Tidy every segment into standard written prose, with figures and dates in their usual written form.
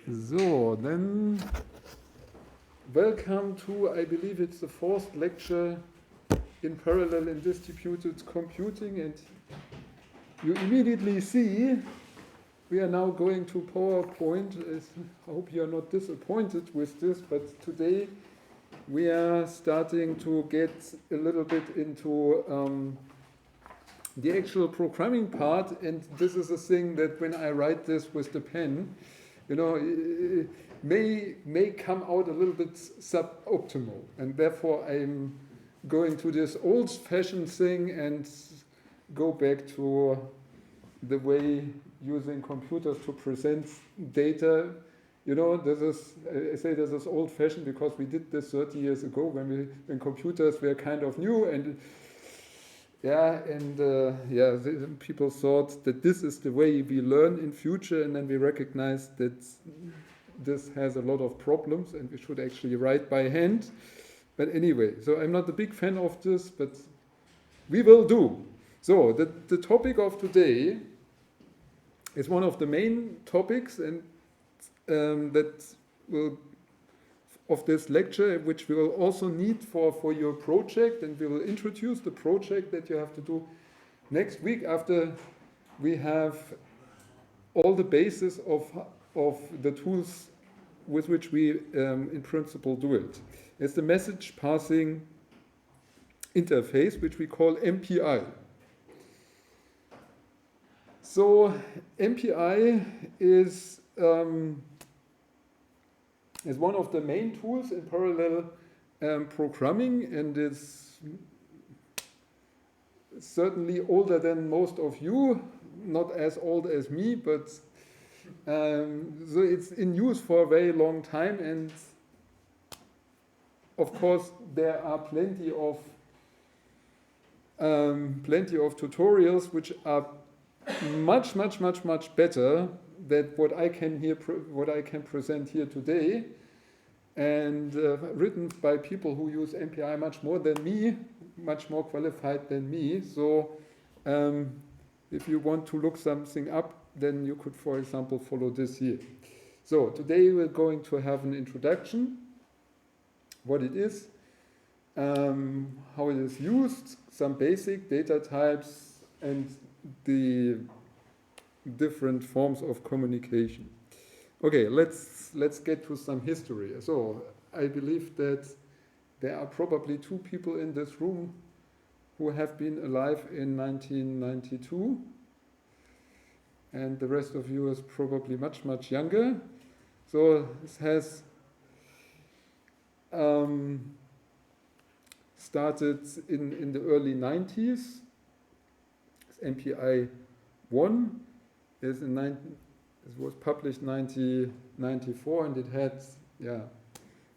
So, then welcome to, I believe it's the fourth lecture in parallel in distributed computing, and you immediately see we are now going to PowerPoint. I hope you are not disappointed with this, but today we are starting to get a little bit into the actual programming part, and this is a thing that when I write this with the pen, you know, it may come out a little bit suboptimal, and therefore I'm going to this old-fashioned thing and go back to the way using computers to present data. You know, I say this is old-fashioned because we did this 30 years ago when computers were kind of new, and people thought that this is the way we learn in future, and then we recognized that this has a lot of problems and we should actually write by hand. But anyway, so I'm not a big fan of this, but we will do. So the topic of today is one of the main topics, and of this lecture, which we will also need for your project, and we will introduce the project that you have to do next week after we have all the basis of the tools with which we in principle do it. It's the message passing interface, which we call MPI. So MPI is one of the main tools in parallel programming, and is certainly older than most of you, not as old as me, but so it's in use for a very long time, and of course there are plenty of tutorials which are much better than what I can present here today, and written by people who use MPI much more than me, much more qualified than me. So if you want to look something up, then you could, for example, follow this here. So today we're going to have an introduction, what it is, how it is used, some basic data types, and the different forms of communication. Okay, let's get to some history. So I believe that there are probably 2 people in this room who have been alive in 1992, and the rest of you is probably much younger. So this has started in the early 90s. MPI 1 is it was published 1994, and it had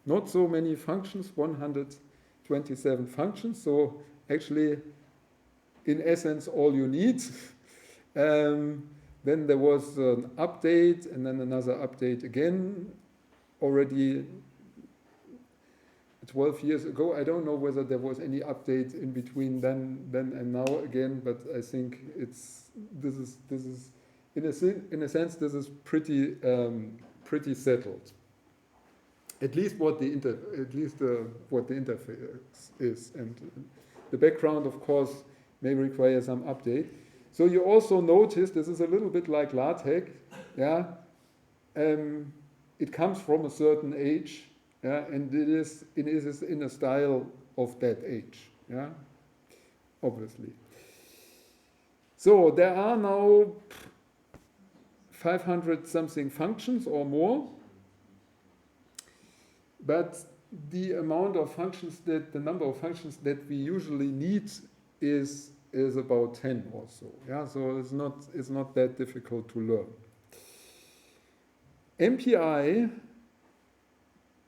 not so many functions, 127 functions. So actually, in essence, all you need. Then there was an update, and then another update again, already 12 years ago. I don't know whether there was any update in between then and now again, but I think this is in a sense this is pretty settled. At least what the interface is, and the background, of course, may require some update. So you also notice this is a little bit like LaTeX, yeah. It comes from a certain age, yeah, and it is in a style of that age, yeah, obviously. So there are now 500 something functions or more, but the number of functions that we usually need is about 10 or so. Yeah, so it's not that difficult to learn. MPI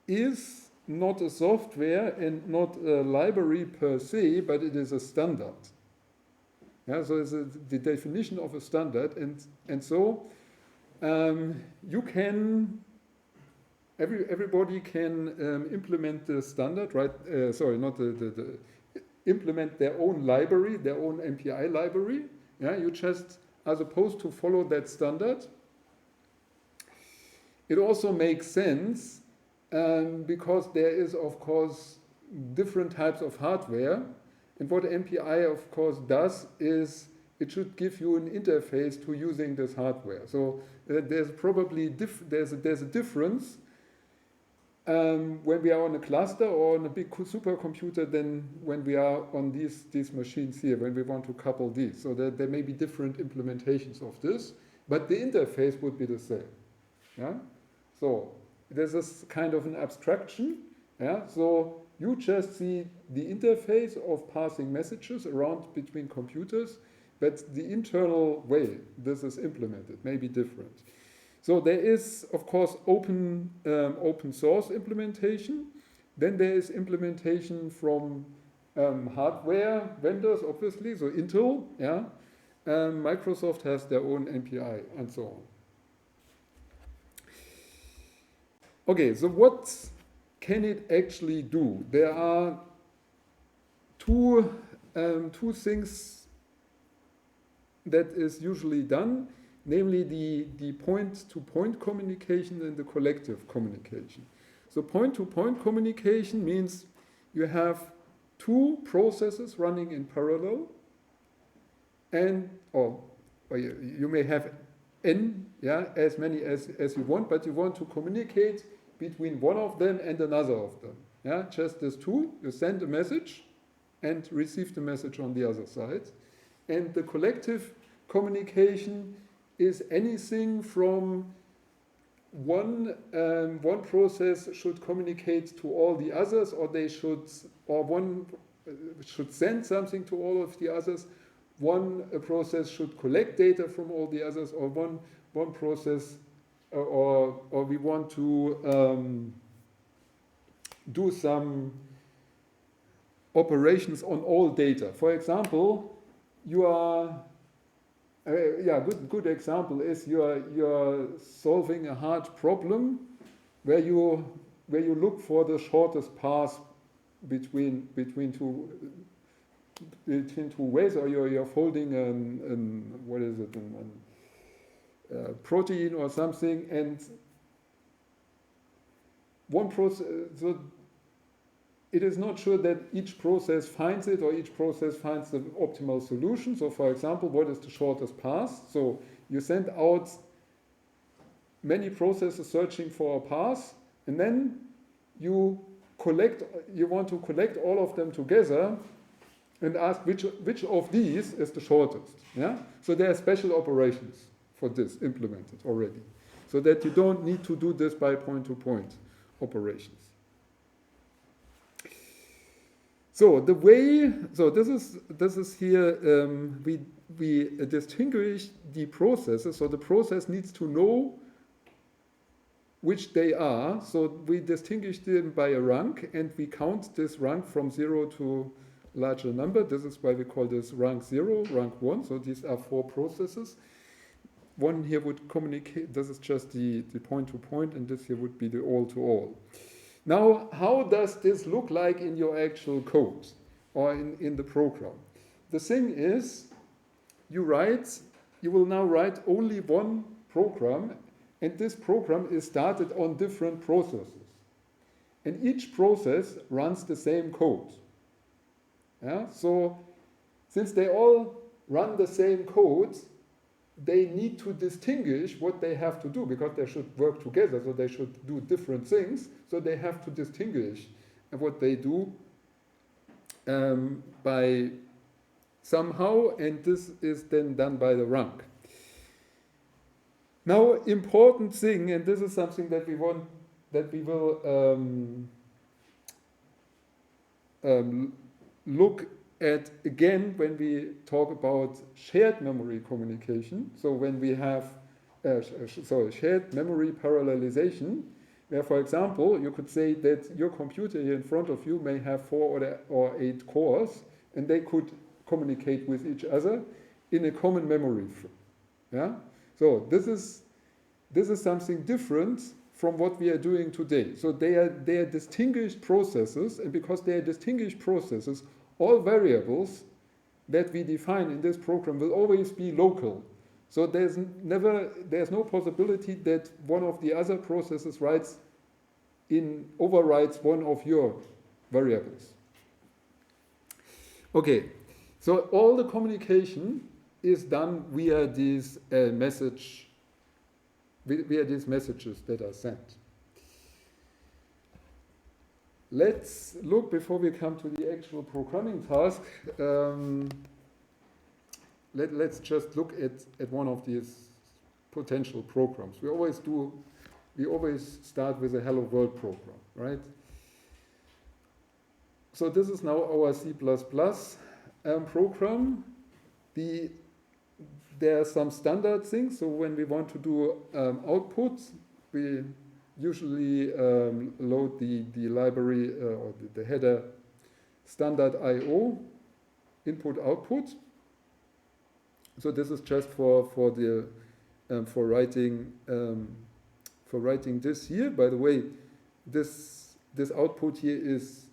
is not a software and not a library per se, but it is a standard. Yeah, so it's the definition of a standard, and so you can. Everybody can implement the standard, right? Implement their own library, their own MPI library. Yeah, you just are supposed to follow that standard. it also makes sense because there is, of course, different types of hardware. And what MPI, of course, does is it should give you an interface to using this hardware. So there's probably there's a difference when we are on a cluster or on a big supercomputer than when we are on these machines here, when we want to couple these. So there may be different implementations of this, but the interface would be the same. Yeah? So there's this kind of an abstraction. Yeah? So you just see the interface of passing messages around between computers, but the internal way this is implemented may be different. So there is, of course, open source implementation. Then there is implementation from hardware vendors, obviously, so Intel, yeah. Microsoft has their own MPI and so on. Okay, so what can it actually do? There are two things that is usually done, namely the point-to-point communication and the collective communication. So point-to-point communication means you have two processes running in parallel, and or you may have n, yeah, as many as you want, but you want to communicate between one of them and another of them. Yeah, just these two. You send a message and receive the message on the other side. And the collective communication is anything from one process should communicate to all the others, or one should send something to all of the others. One process should collect data from all the others, or one process, or we want to do some operations on all data. For example, you are good example is you're solving a hard problem where you look for the shortest path between two ways, or you're folding a protein or something, and one process. So it is not sure that each process finds it or each process finds the optimal solution. So, for example, what is the shortest path? So you send out many processes searching for a path, and then you want to collect all of them together and ask which of these is the shortest. Yeah? So there are special operations for this implemented already, so that you don't need to do this by point-to-point operations. So this is here, we distinguish the processes. So the process needs to know which they are. So we distinguish them by a rank, and we count this rank from 0 to larger number. This is why we call this rank 0, rank 1. So these are 4 processes. One here would communicate, this is just the point-to-point, and this here would be the all-to-all. Now, how does this look like in your actual code or in the program? The thing is, you will now write only one program, and this program is started on different processes. And each process runs the same code. Yeah? So, since they all run the same code, they need to distinguish what they have to do, because they should work together, so they should do different things. So they have to distinguish what they do by somehow, and this is then done by the rank. Now, important thing, and this is something that we will look at again when we talk about shared memory communication. So when we have shared memory parallelization, where, for example, you could say that your computer here in front of you may have 4 or 8 cores, and they could communicate with each other in a common memory. Yeah. So this is something different from what we are doing today. So they are distinguished processes, and because they are distinguished processes, all variables that we define in this program will always be local. So there's no possibility that one of the other processes overrides one of your variables. Okay, so all the communication is done via these messages that are sent. Let's look, before we come to the actual programming task, let's just look at one of these potential programs. We always start with a Hello World program, right? So this is now our C++ program. There are some standard things. So when we want to do outputs, we usually load the library or the header standard IO input output. So this is just for writing this here. By the way, this output here is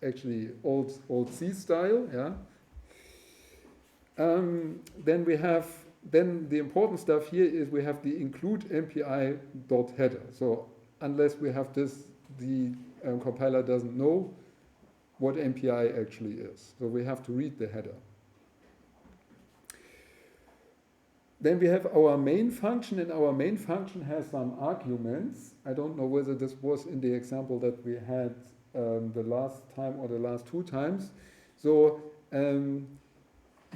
actually old C style. Yeah. Then the important stuff here is we have the include MPI dot header. So unless we have this, the compiler doesn't know what MPI actually is. So we have to read the header. Then we have our main function, and our main function has some arguments. I don't know whether this was in the example that we had the last time or the last two times. So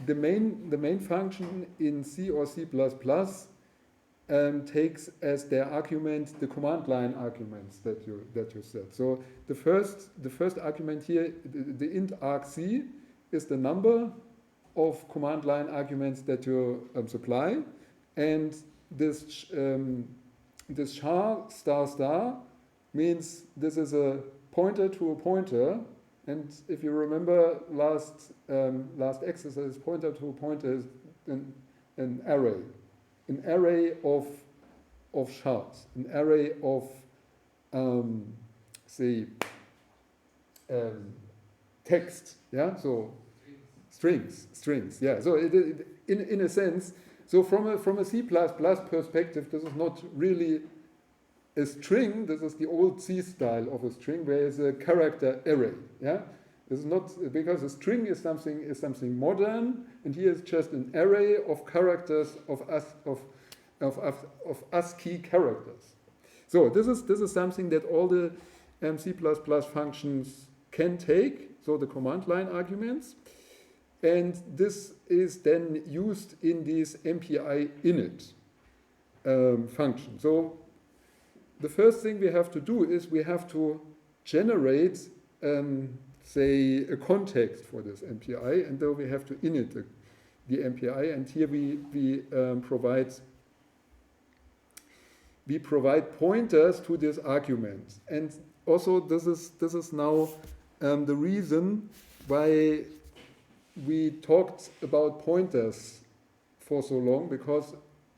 the main function in C or C++ takes as their argument the command line arguments that you set. So the first argument here, the int argc, is the number of command line arguments that you supply, and this char star means this is a pointer to a pointer. And if you remember last exercise, pointer to a pointer is an array of chars, an array of text. Yeah, so strings. Yeah, so in a sense, so from a C++ perspective, this is not really a string. This is the old C style of a string, where it's a character array. Yeah, this is not, because a string is something modern, and here is just an array of characters of ASCII characters. So this is something that all the C++ functions can take. So the command line arguments, and this is then used in this MPI init function. So the first thing we have to do is we have to generate, say, a context for this MPI, and then we have to init the MPI, and here we provide pointers to this argument. And also this is now the reason why we talked about pointers for so long, because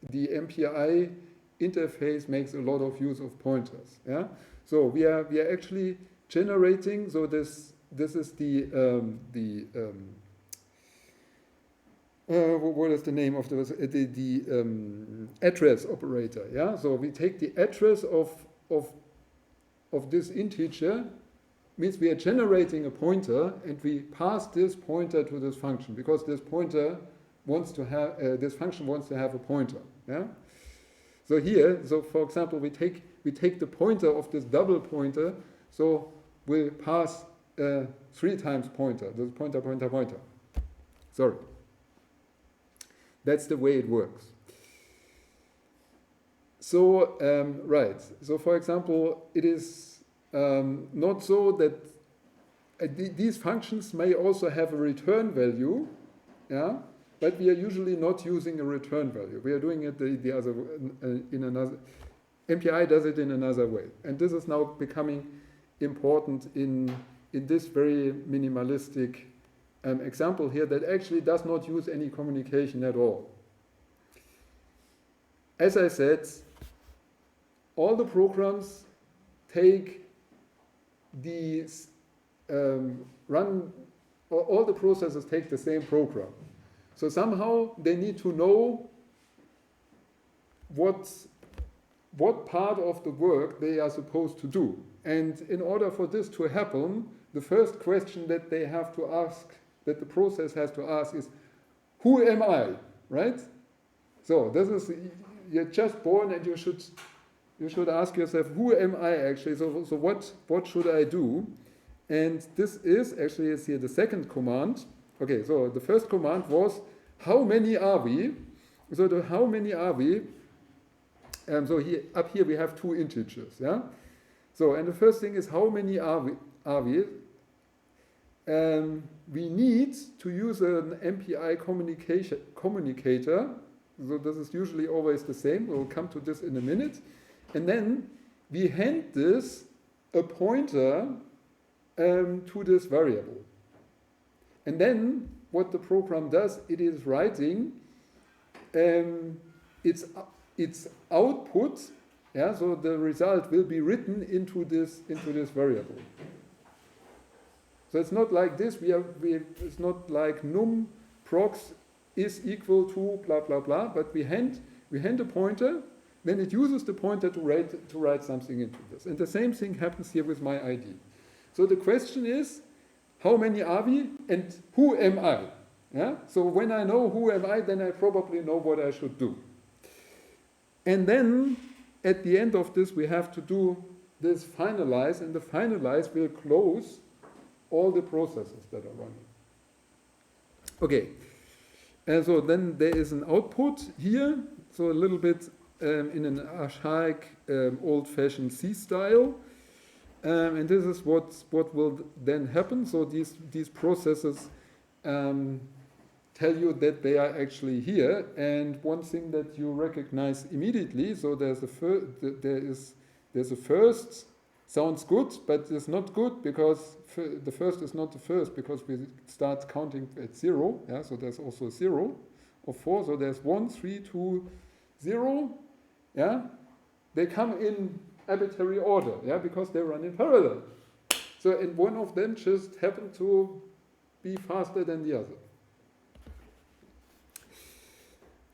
the MPI interface makes a lot of use of pointers. Yeah, so we are actually generating. So this is the what is the name of the address operator? Yeah, so we take the address of this integer, means we are generating a pointer, and we pass this pointer to this function, because this pointer wants to have this function wants to have a pointer. Yeah. So here, so for example, we take the pointer of this double pointer, so we'll pass 3 times pointer. This pointer. Sorry. That's the way it works. So right. So for example, it is not so that these functions may also have a return value. Yeah. But we are usually not using a return value. We are doing it the other in another. MPI does it in another way, and this is now becoming important in this very minimalistic example here that actually does not use any communication at all. As I said, all the programs take these all the processes take the same program. So somehow they need to know what part of the work they are supposed to do. And in order for this to happen, the first question that they have to ask, that the process has to ask is, who am I, right? So this is, you're just born and you should ask yourself, who am I actually? So what should I do? And this is actually, is here the second command. Okay, so the first command was, how many are we? So the how many are we? So here, up here we have two integers, yeah? So, and the first thing is, how many are we? We need to use an MPI communicator. So this is usually always the same. We'll come to this in a minute. And then we hand this a pointer to this variable. And then what the program does, it is writing its output. Yeah, so the result will be written into this variable. So it's not like this. It's not like num prox is equal to blah blah blah. But we hand a pointer. Then it uses the pointer to write something into this. And the same thing happens here with my ID. So the question is, how many are we and who am I? Yeah? So when I know who am I, then I probably know what I should do. And then at the end of this, we have to do this finalize, and the finalize will close all the processes that are running. Okay, and so then there is an output here, so a little bit in an archaic, old-fashioned C style, and this is what will then happen. So these processes tell you that they are actually here, and one thing that you recognize immediately. So there's a first. Sounds good, but it's not good because the first is not the first because we start counting at 0. Yeah, so there's also a 0 of 4. So there's 1, 3, 2, 0. Yeah, they come in arbitrary order. Yeah, because they run in parallel. So and one of them just happened to be faster than the other.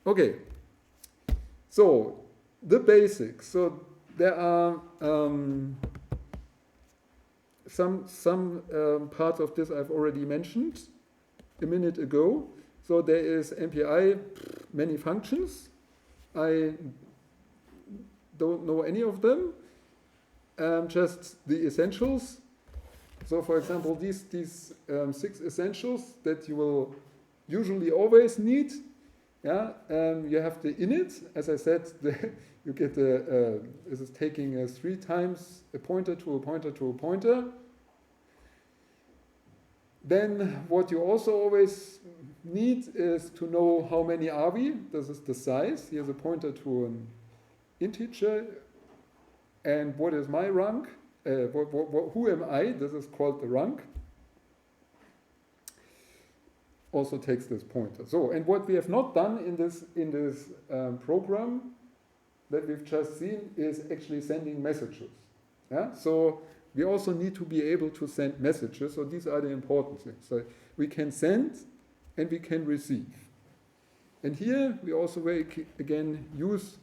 Okay. So the basics. So there are some parts of this I've already mentioned a minute ago. So there is MPI, many functions. I don't know any of them, just the essentials. So for example, these 6 essentials that you will usually always need. Yeah, you have the init. As I said, you get this is taking 3 times a pointer to a pointer to a pointer. Then what you also always need is to know how many are we. This is the size. Here's a pointer to an integer. And what is my rank? Who am I? This is called the rank. Also takes this pointer. So, and what we have not done in this program that we've just seen is actually sending messages. Yeah. So we also need to be able to send messages. So these are the important things. So we can send and we can receive. And here we also make again use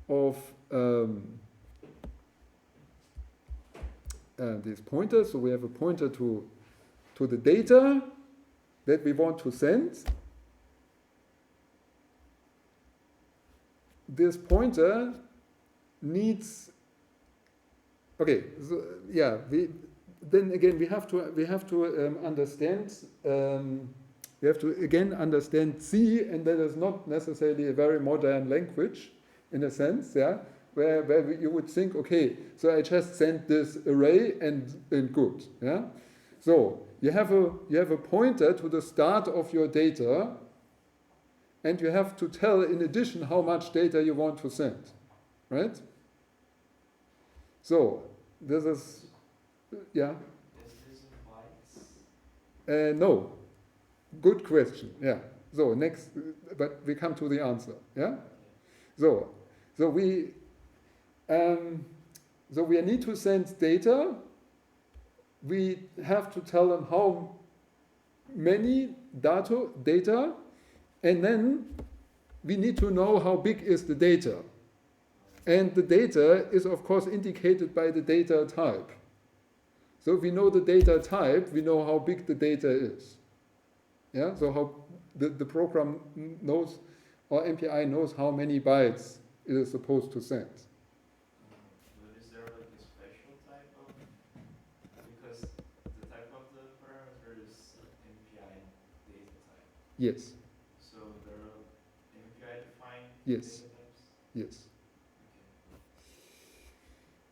of these pointers. So we have a pointer to the data that we want to send. This pointer needs. Okay, so yeah. Then again we have to understand. We have to again understand C, and that is not necessarily a very modern language, in a sense. Yeah, where you would think, okay, so I just sent this array and good. Yeah, so. You have a pointer to the start of your data, and you have to tell in addition how much data you want to send, right? So this is, yeah. Is this in bytes? No. Good question. Yeah. So next, but we come to the answer. Yeah. So we need to send data. We have to tell them how many data, And then we need to know how big is the data. And the data is, of course, indicated by the data type. So if we know the data type, we know how big the data is. Yeah, so how the program knows, or MPI knows how many bytes it is supposed to send. But is there like a special type of, because the type of the parameter is MPI data type. Yes, So there are MPI defined yes, data types? yes.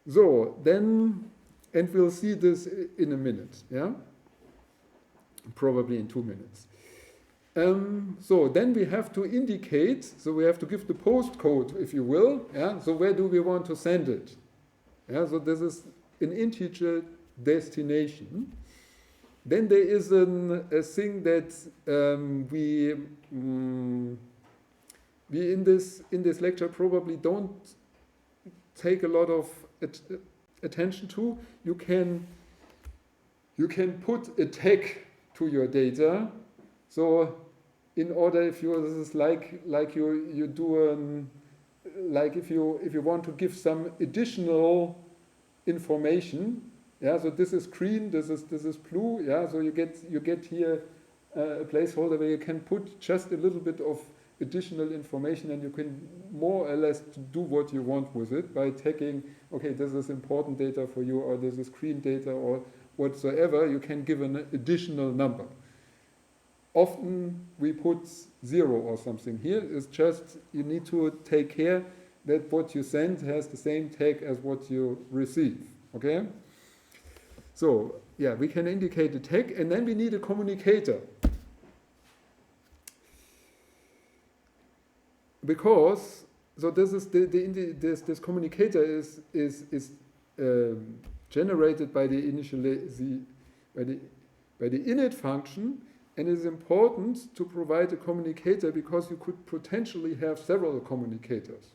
Okay. So then, and we'll see this in a minute, yeah? Probably in 2 minutes. So then we have to indicate, so we have to give the postcode, if you will, yeah? So where do we want to send it? Yeah, so this is an integer destination. Then there is a thing that we in this lecture probably don't take a lot of attention to. You can put a tag to your data. So in order, if you, this is like you do like if you want to give some additional information, yeah. So this is green, this is blue, yeah. So you get here a placeholder where you can put just a little bit of additional information, and you can more or less do what you want with it by tagging. Okay, this is important data for you, or this is green data, or whatsoever. You can give an additional number. Often we put 0 or something here. It's just you need to take care that what you send has the same tag as what you receive. Okay? So yeah, we can indicate the tag, and then we need a communicator. Because so this is this communicator is generated by the init function. And it is important to provide a communicator because you could potentially have several communicators.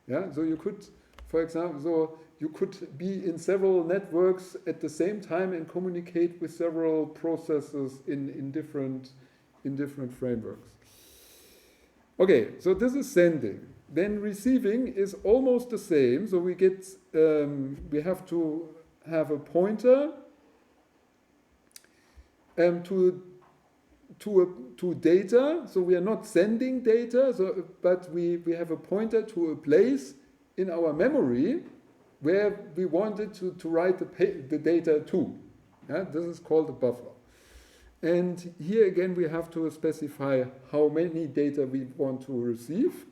Yeah, so you could, for example, so you could be in several networks at the same time and communicate with several processes in different frameworks. Okay, so this is sending. Then receiving is almost the same. So we get we have to have a pointer to data, so we are not sending data, but we have a pointer to a place in our memory where we wanted to write the data to. Yeah? This is called a buffer. And here again we have to specify how many data we want to receive.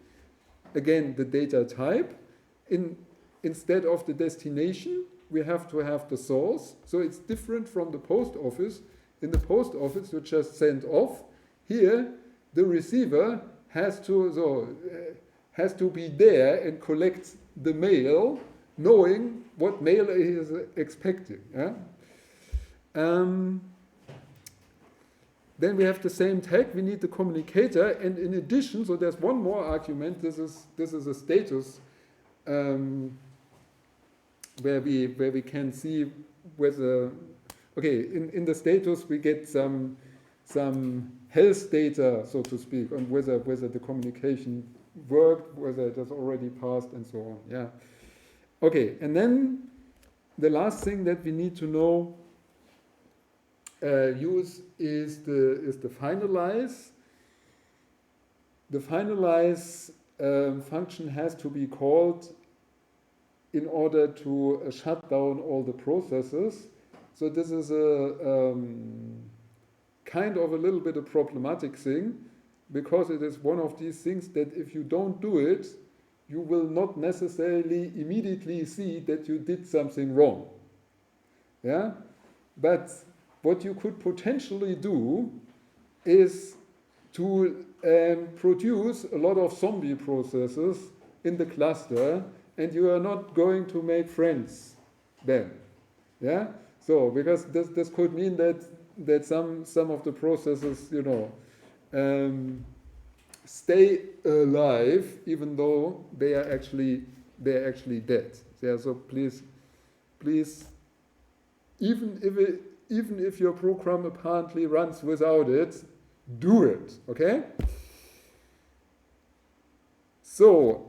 Again, the data type. Instead of the destination, we have to have the source. So it's different from the post office. In the post office, you just send off. Here, the receiver has to be there and collect the mail, knowing what mail he is expecting. Yeah? Then we have the same tag. We need the communicator, and in addition, so there's one more argument. This is a status where we can see whether. Okay, in the status we get some health data, so to speak, on whether the communication worked, whether it has already passed, and so on. Yeah. Okay, and then the last thing that we need to know use is the finalize. The finalize function has to be called in order to shut down all the processes. So this is a kind of a little bit a problematic thing, because it is one of these things that if you don't do it, you will not necessarily immediately see that you did something wrong. Yeah? But what you could potentially do is to produce a lot of zombie processes in the cluster, and you are not going to make friends then. Yeah? So, because this could mean that some of the processes, stay alive even though they are actually dead. Yeah, so please, even if your program apparently runs without it, do it. Okay. So,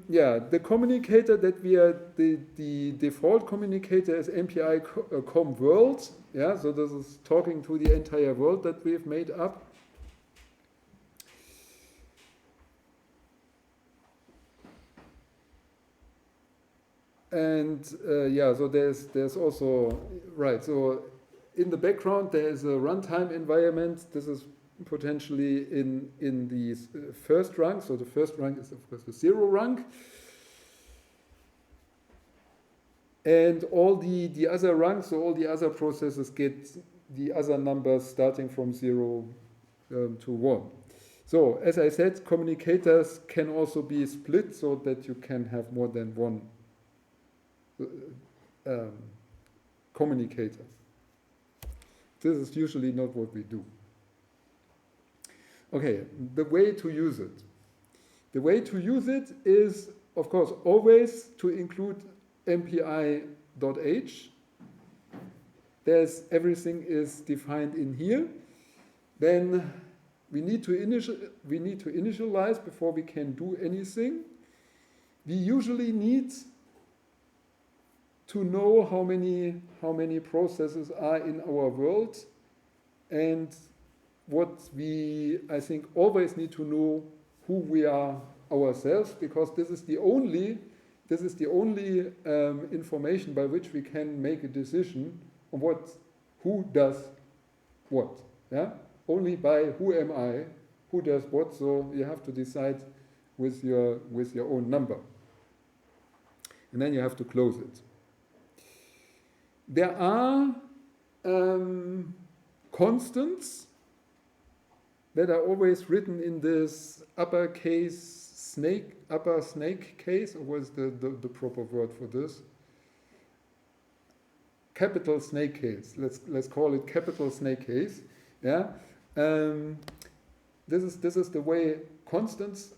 yeah, the communicator that we are, the default communicator is MPI com world. Yeah, so this is talking to the entire world that we've made up. And yeah, so there's also, right, so in the background there is a runtime environment. This is potentially in the first rank. So the first rank is of course the 0 rank. And all the other ranks, so all the other processes get the other numbers starting from 0 to 1. So as I said, communicators can also be split so that you can have more than one communicator. This is usually not what we do. Okay, the way to use it. The way to use it is, of course, always to include MPI.h. Everything is defined in here. Then we need to initialize before we can do anything. We usually need to know how many processes are in our world, and what we, I think, always need to know who we are ourselves, because this is the only information by which we can make a decision on who does what. Yeah, only by who am I, who does what. So you have to decide with your own number, and then you have to close it. There are constants that are always written in this upper snake case, or what's the proper word for this? Capital snake case. Let's call it capital snake case. Yeah. This is the way constants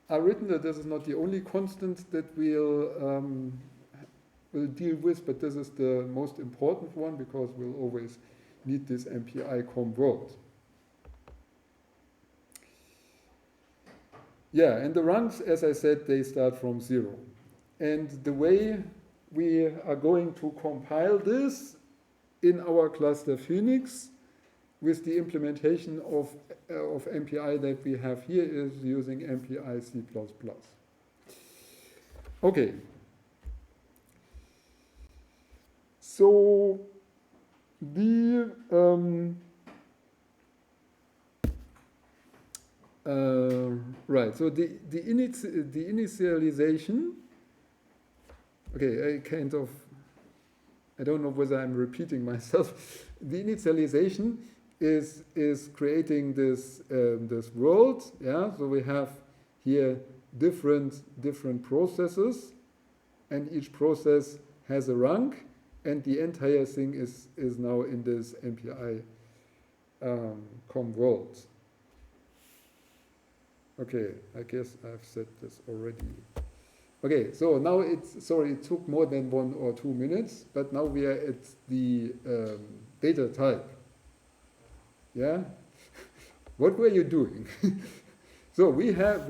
are written. That this is not the only constant that we'll deal with, but this is the most important one because we'll always need this MPI com world. Yeah, and the ranks, as I said, they start from 0. And the way we are going to compile this in our cluster Phoenix with the implementation of MPI that we have here is using MPI C++. Okay. So the right. So the initialization. Okay, I don't know whether I'm repeating myself. The initialization is creating this world. Yeah. So we have here different processes, and each process has a rank. And the entire thing is now in this MPI com world. Okay, I guess I've said this already. Okay, so now it took more than 1 or 2 minutes, but now we are at the data type. Yeah? What were you doing? So we have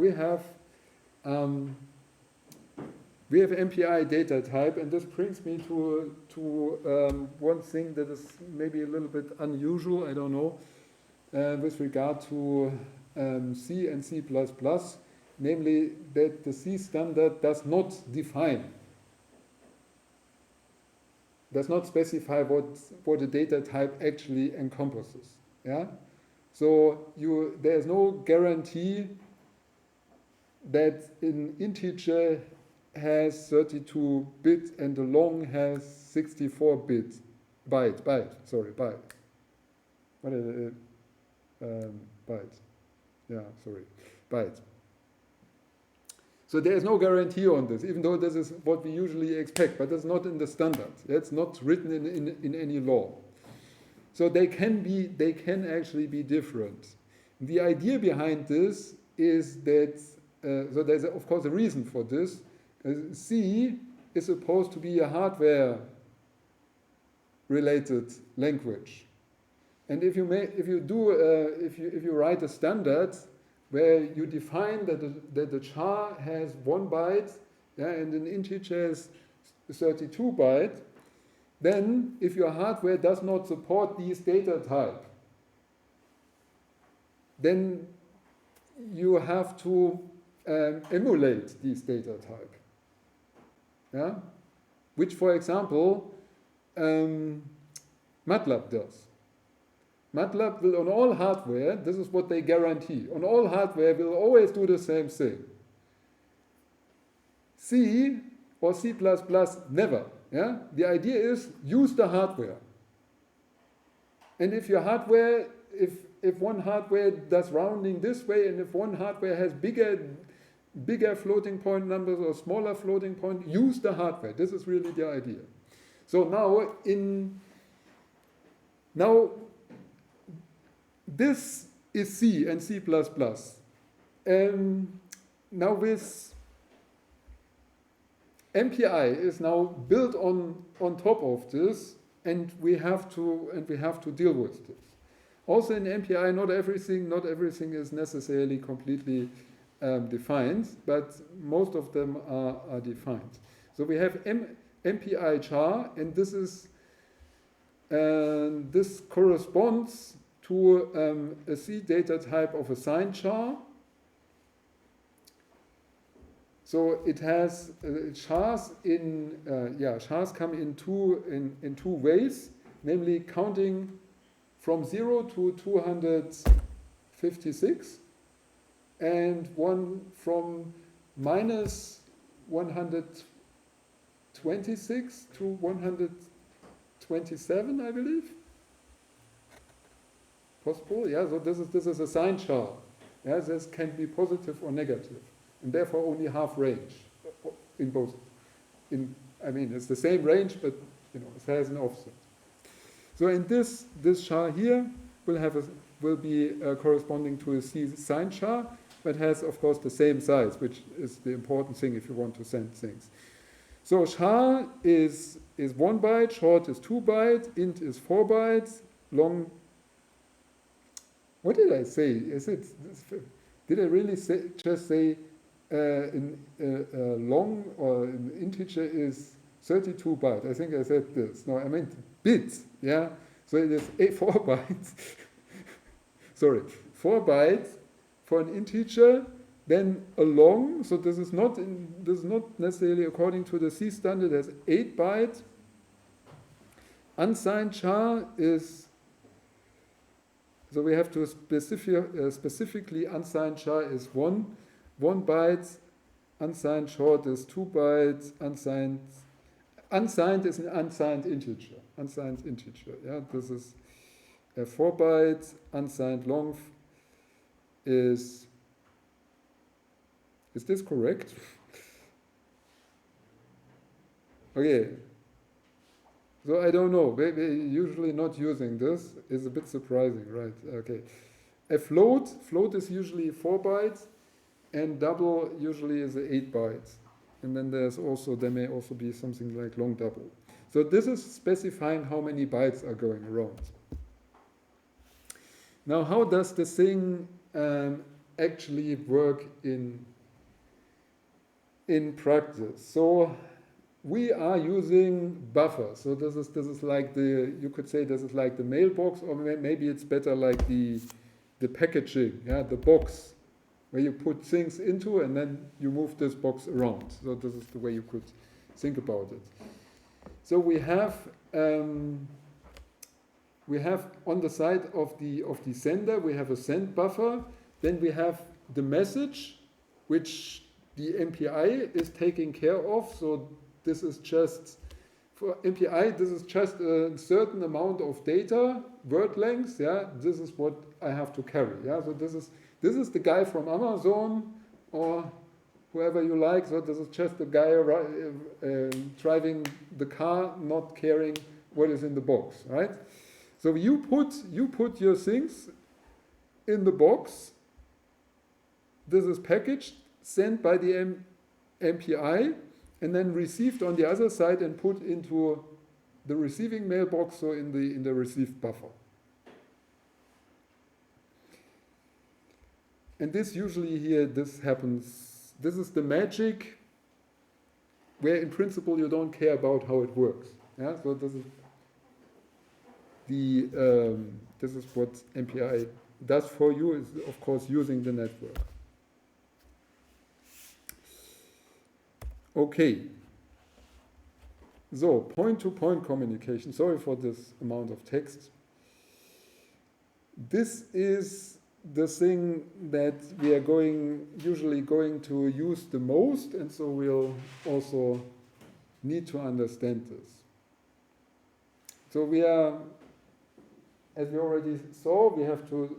MPI data type, and this brings me to one thing that is maybe a little bit unusual, I don't know, with regard to C and C++, namely that the C standard does not specify what a data type actually encompasses. Yeah, so there is no guarantee that an integer has 32 bits and the long has 64 bits. Byte. What is it? Byte. Yeah, sorry. Byte. So there is no guarantee on this, even though this is what we usually expect, but it's not in the standard. It's not written in any law. So they can actually be different. The idea behind this is that, so there's of course a reason for this. C is supposed to be a hardware-related language, and if you write a standard where you define that the char has 1 byte, yeah, and an integer is 32 byte, then if your hardware does not support these data type, then you have to emulate these data type. Yeah? Which, for example, MATLAB does. MATLAB will, on all hardware, this is what they guarantee, on all hardware will always do the same thing. C or C++, never. Yeah? The idea is use the hardware. And if your hardware, if one hardware does rounding this way, and if one hardware has bigger floating point numbers or smaller floating point, use the hardware. This is really the idea. So now this is C and C++. Now with MPI is now built on top of this, and we have to deal with this. Also in MPI, not everything is necessarily completely defined, but most of them are defined. So we have MPI char, and this corresponds to a C data type of a signed char. So it has chars chars come in two ways, namely counting from 0 to 256, and one from minus 126 to 127, I believe. Possible, yeah. So this is a signed char. Yeah, this can be positive or negative, and therefore only half range in both. It's the same range, but it has an offset. So in this char here will be corresponding to a C signed char, but has of course the same size, which is the important thing if you want to send things. So char is 1 byte, short is 2 byte, int is 4 bytes, long. What did I say? Did I really just say long or an integer is 32 bytes? I think I said this. No, I meant bits. Yeah. So it is 4 bytes. Sorry, 4 bytes for an integer. Then a long. So this is not necessarily according to the C standard. There's 8 bytes. Unsigned char is. So we have to specifically unsigned char is 1 byte, unsigned short is 2 bytes, unsigned is an unsigned integer. Yeah, this is a 4 bytes, unsigned long is this correct? Okay. So I don't know. We're usually not using this. It's a bit surprising, right? Okay. A float is usually 4 bytes, and double usually is 8 bytes. And then there may also be something like long double. So this is specifying how many bytes are going around. Now, how does the thing actually work in practice? So we are using buffers. So this is like you could say this is like the mailbox, or maybe it's better like the packaging, yeah, the box where you put things into and then you move this box around. So this is the way you could think about it. So we have on the side of the sender, we have a send buffer. Then we have the message, which the MPI is taking care of. So this is just, for MPI, this is just a certain amount of data, word length, yeah, this is what I have to carry, yeah, so this is the guy from Amazon, or whoever you like, so this is just the guy driving the car, not caring what is in the box, right? So you put your things in the box, this is packaged, sent by the MPI, and then received on the other side and put into the receiving mailbox, so in the received buffer. And this usually here, this happens, this is the magic where in principle you don't care about how it works. Yeah, so this is this is what MPI does for you, is of course using the network. Okay. So, point-to-point communication. Sorry for this amount of text. This is the thing that we are usually going to use the most, and so we'll also need to understand this. So we are, as we already saw, we have to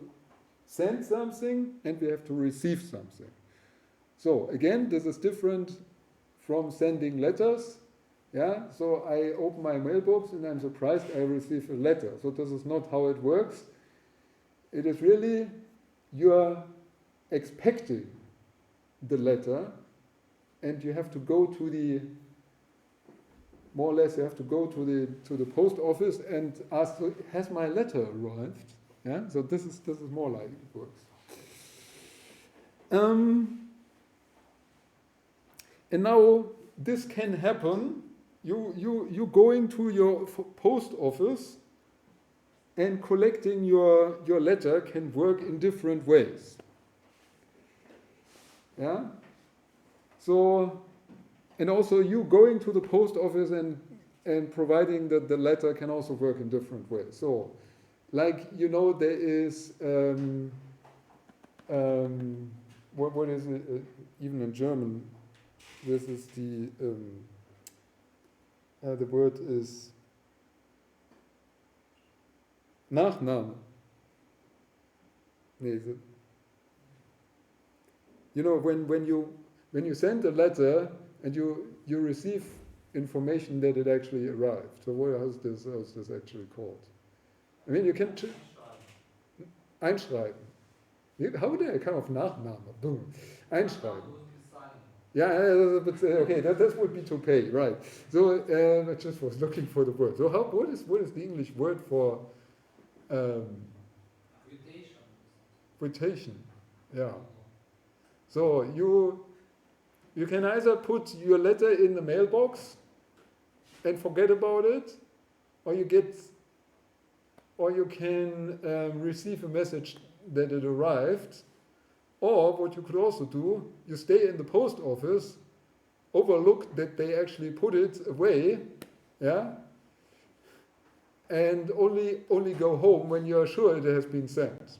send something and we have to receive something. So again, this is different from sending letters. Yeah, so I open my mailbox and I'm surprised I receive a letter. So this is not how it works. It is really you're expecting the letter, and you have to go to the, more or less, you have to go to the post office and ask, has my letter arrived? Yeah, so this is more like it works. And now this can happen. You going to your post office and collecting your letter can work in different ways. Yeah? So, and also you going to the post office and providing the letter can also work in different ways. So, like, you know, there is, what is it, even in German, this is the word is Nachname. Nee, you know, when you send a letter and you receive information that it actually arrived. So how is this actually called? I mean, you can einschreiben. How would I come of Nachname? Boom. Einschreiben. Yeah, but okay, that would be to pay, right? So I just was looking for the word. So what is the English word for quotation? Yeah. So you can either put your letter in the mailbox and forget about it, or you can receive a message that it arrived. Or what you could also do, you stay in the post office, overlook that they actually put it away, yeah, and only go home when you are sure it has been sent.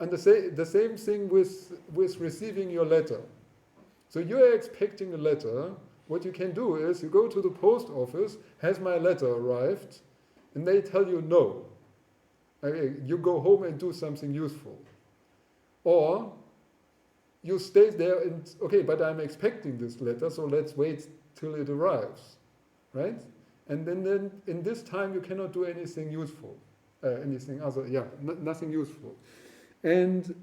And the same thing with receiving your letter. So you are expecting a letter. What you can do is you go to the post office, has my letter arrived? And they tell you no. Okay, you go home and do something useful. Or you stay there and, okay, but I'm expecting this letter, so let's wait till it arrives, right? And then in this time you cannot do anything useful, nothing useful. And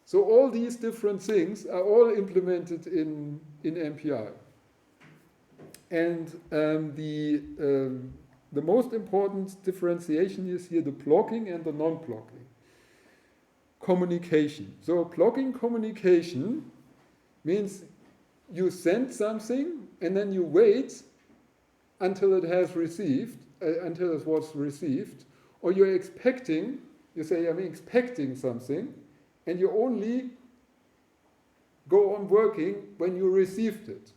so all these different things are all implemented in MPI. And the most important differentiation is here the blocking and the non-blocking. Communication. So blocking communication means you send something and then you wait until it has received, until it was received, or you're expecting, you say, I'm expecting something, and you only go on working when you received it.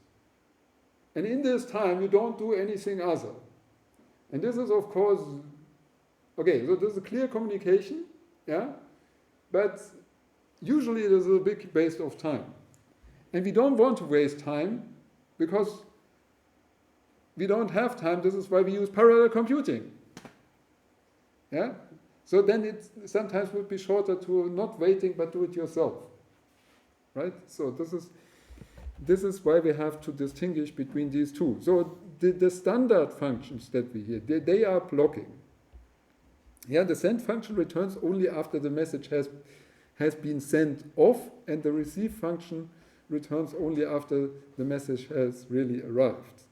And in this time, you don't do anything other. And this is, of course, okay, so this is a clear communication, yeah? But usually it is a big waste of time. And we don't want to waste time because we don't have time. This is why we use parallel computing. Yeah? So then it sometimes would be shorter to not waiting but do it yourself. Right? So this is why we have to distinguish between these two. So the standard functions that we hear, they are blocking. Yeah, the send function returns only after the message has been sent off, and the receive function returns only after the message has really arrived.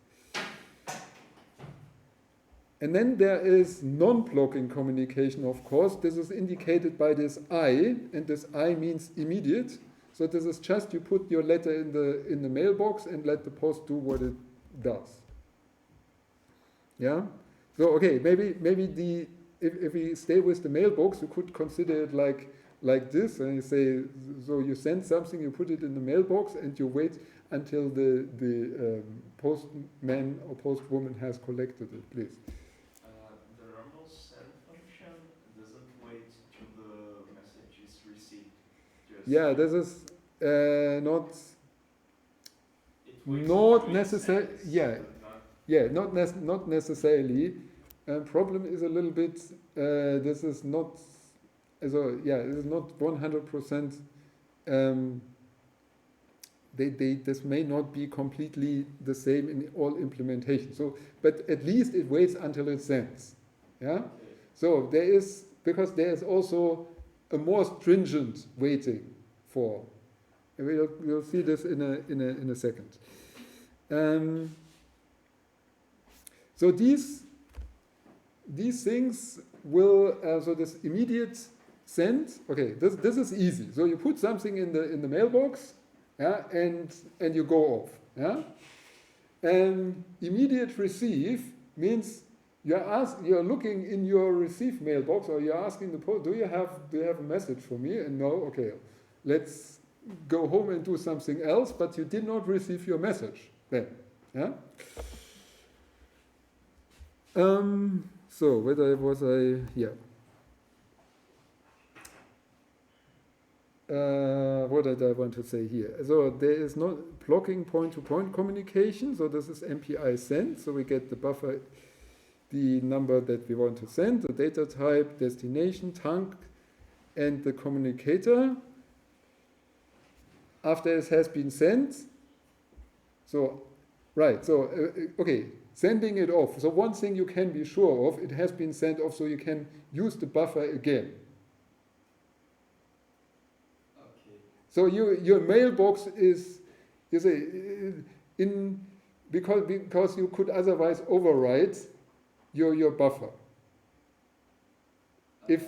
And then there is non-blocking communication, of course. This is indicated by this I, and this I means immediate. So this is just you put your letter in the mailbox and let the post do what it does. Yeah. So okay, maybe if we stay with the mailbox, you could consider it like this, and you say, so you send something, you put it in the mailbox, and you wait until the postman or postwoman has collected it, please. The normal send function doesn't wait till the message is received. Yeah, this is not necessary. Yeah, yeah, not necessarily. Problem is a little bit. This is not. So yeah, it is not 100%. This may not be completely the same in all implementations. So, but at least it waits until it sends. Yeah. So there is, because there is also a more stringent waiting for. We'll see this in a second. So these things will, so this immediate send, okay, this is easy. So you put something in the mailbox, yeah, and you go off. Yeah? Immediate receive means you're looking in your receive mailbox, or you're asking the post, do you have a message for me? And no, okay, let's go home and do something else, but you did not receive your message then. Yeah? So whether was I here? What did I want to say here? So there is no blocking point-to-point communication. So this is MPI send. So we get the buffer, the number that we want to send, the data type, destination, trunk, and the communicator. After it has been sent, so right. So okay. Sending it off. So one thing you can be sure of, it has been sent off, so you can use the buffer again. Okay. So your mailbox is, you say, because you could otherwise overwrite your buffer. If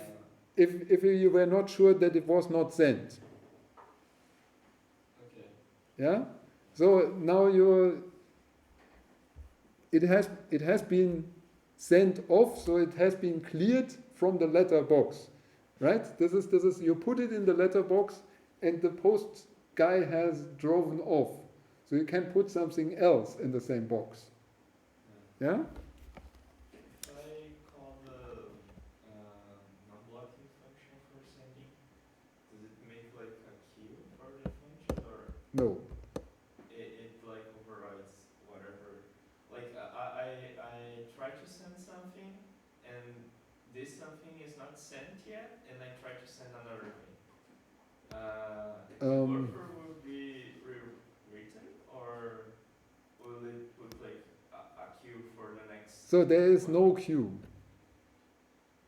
you were not sure that it was not sent. Okay. Yeah. So now it has been sent off, so it has been cleared from the letterbox, right? This is you put it in the letterbox, and the post guy has driven off, so you can put something else in the same box. Yeah. If I call the non-blocking function for sending, does it make like a queue for the function, or No. it like overrides whatever? Like I try to send something, and this something is not sent yet, and I try to send another thing. The buffer will be rewritten, or will it put like a queue for the next? So there is no queue.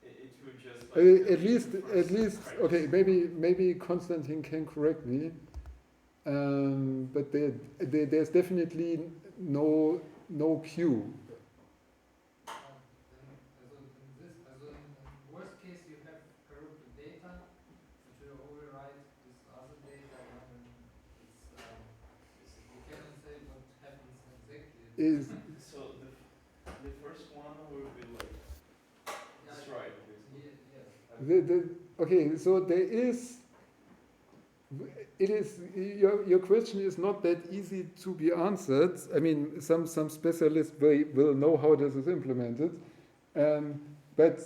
It would just like At least okay. Maybe Konstantin can correct me, but there's definitely no queue. Also in worst case you have corrupted data, which will override this other data, and you cannot say what happens exactly. So the first one will be like destroyed. Yes. Okay, so there is. It is your question is not that easy to be answered. I mean, some specialists will know how this is implemented, but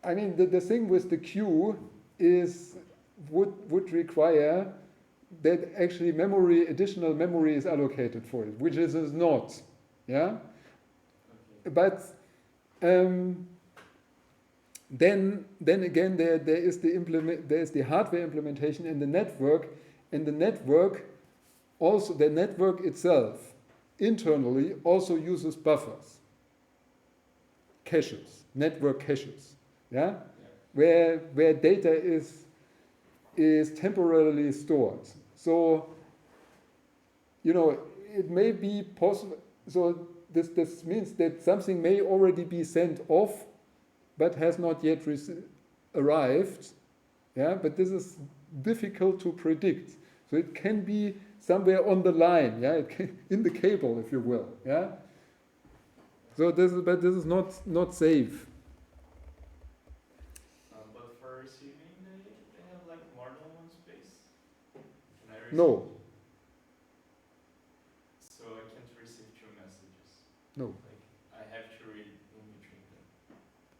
I mean the thing with the queue is would require that actually additional memory is allocated for it, which is not, yeah. Okay. But then again, there is the hardware implementation and the network also the network itself internally also uses buffers, caches, network caches, yeah, where data is temporarily stored. So it may be possible. So this means that something may already be sent off, but has not yet arrived. Yeah, but this is difficult to predict. So it can be somewhere on the line. Yeah, it can, in the cable, if you will. Yeah. So this is not safe. But for receiving, they have like more than one space. Can I receive? No. So I can't receive two messages. No. Like I have to read in between them.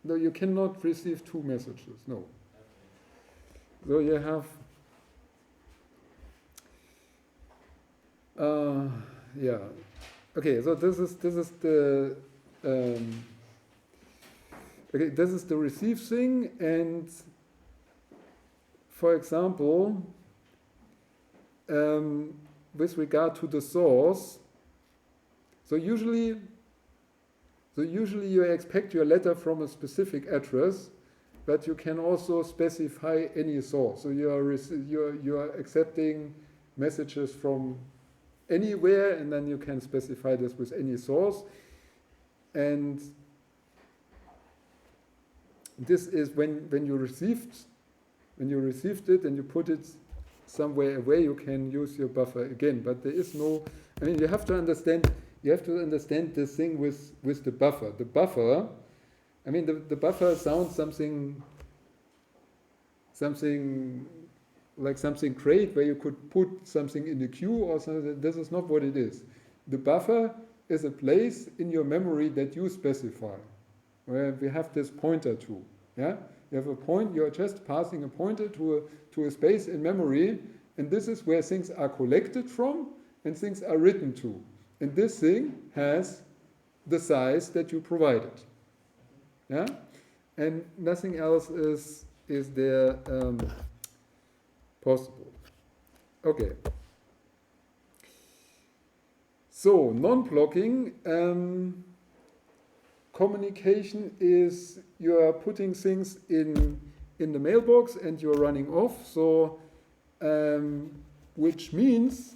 No, you cannot receive two messages. No. Okay. So you have. Yeah. Okay. So this is the. Okay, this is the receive thing, and for example, with regard to the source, so usually you expect your letter from a specific address, but you can also specify any source. So you are accepting messages from anywhere, and then you can specify this with any source. And this is when you received it and you put it somewhere away, you can use your buffer again. But there is no. I mean, you have to understand this thing with the buffer. The buffer. I mean, the buffer sounds something like something great where you could put something in the queue or something. This is not what it is. The buffer is a place in your memory that you specify, where we have this pointer to. Yeah, you have a point. You are just passing a pointer to a space in memory, and this is where things are collected from and things are written to. And this thing has the size that you provided. Yeah, and nothing else is there possible. Okay. So non-blocking communication is you are putting things in the mailbox and you are running off. So which means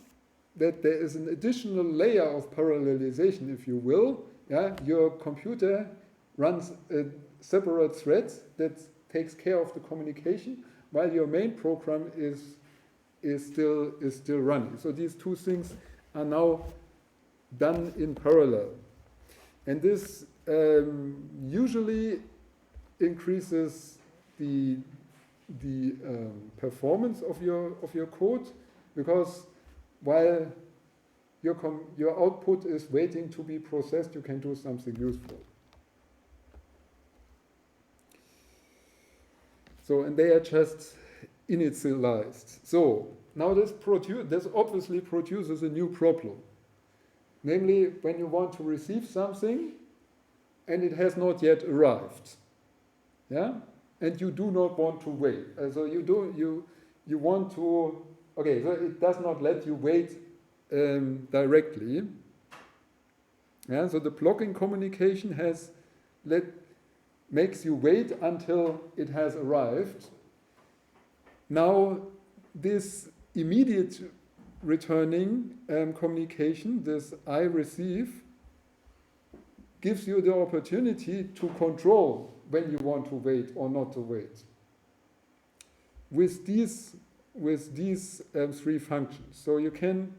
that there is an additional layer of parallelization, if you will. Yeah, your computer runs a separate thread that takes care of the communication, while your main program is still running. So these two things are now done in parallel, and this usually increases the performance of your code, because while your output is waiting to be processed, you can do something useful. So, and they are just initialized. So now this obviously produces a new problem. Namely, when you want to receive something and it has not yet arrived. Yeah? And you do not want to wait. So you want to, okay, so it does not let you wait directly. Yeah, so the blocking communication makes you wait until it has arrived. Now, this immediate returning communication, this I receive, gives you the opportunity to control when you want to wait or not to wait. With these three functions, so you can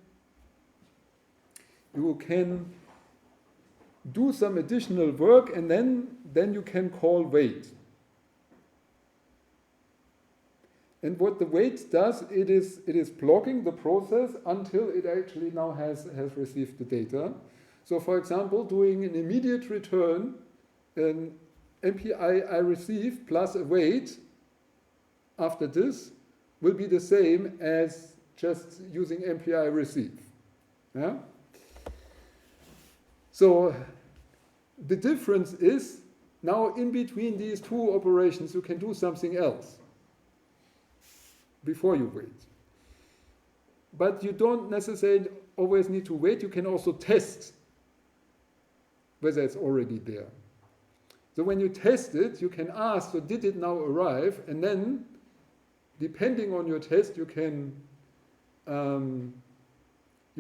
do some additional work, and then you can call wait. And what the wait does, it is blocking the process until it actually now has received the data. So for example, doing an immediate return, an MPI I receive plus a wait after this will be the same as just using MPI receive. Yeah? So the difference is now in between these two operations you can do something else before you wait. But you don't necessarily always need to wait. You can also test whether it's already there. So when you test it, you can ask, so did it now arrive? And then, depending on your test, you can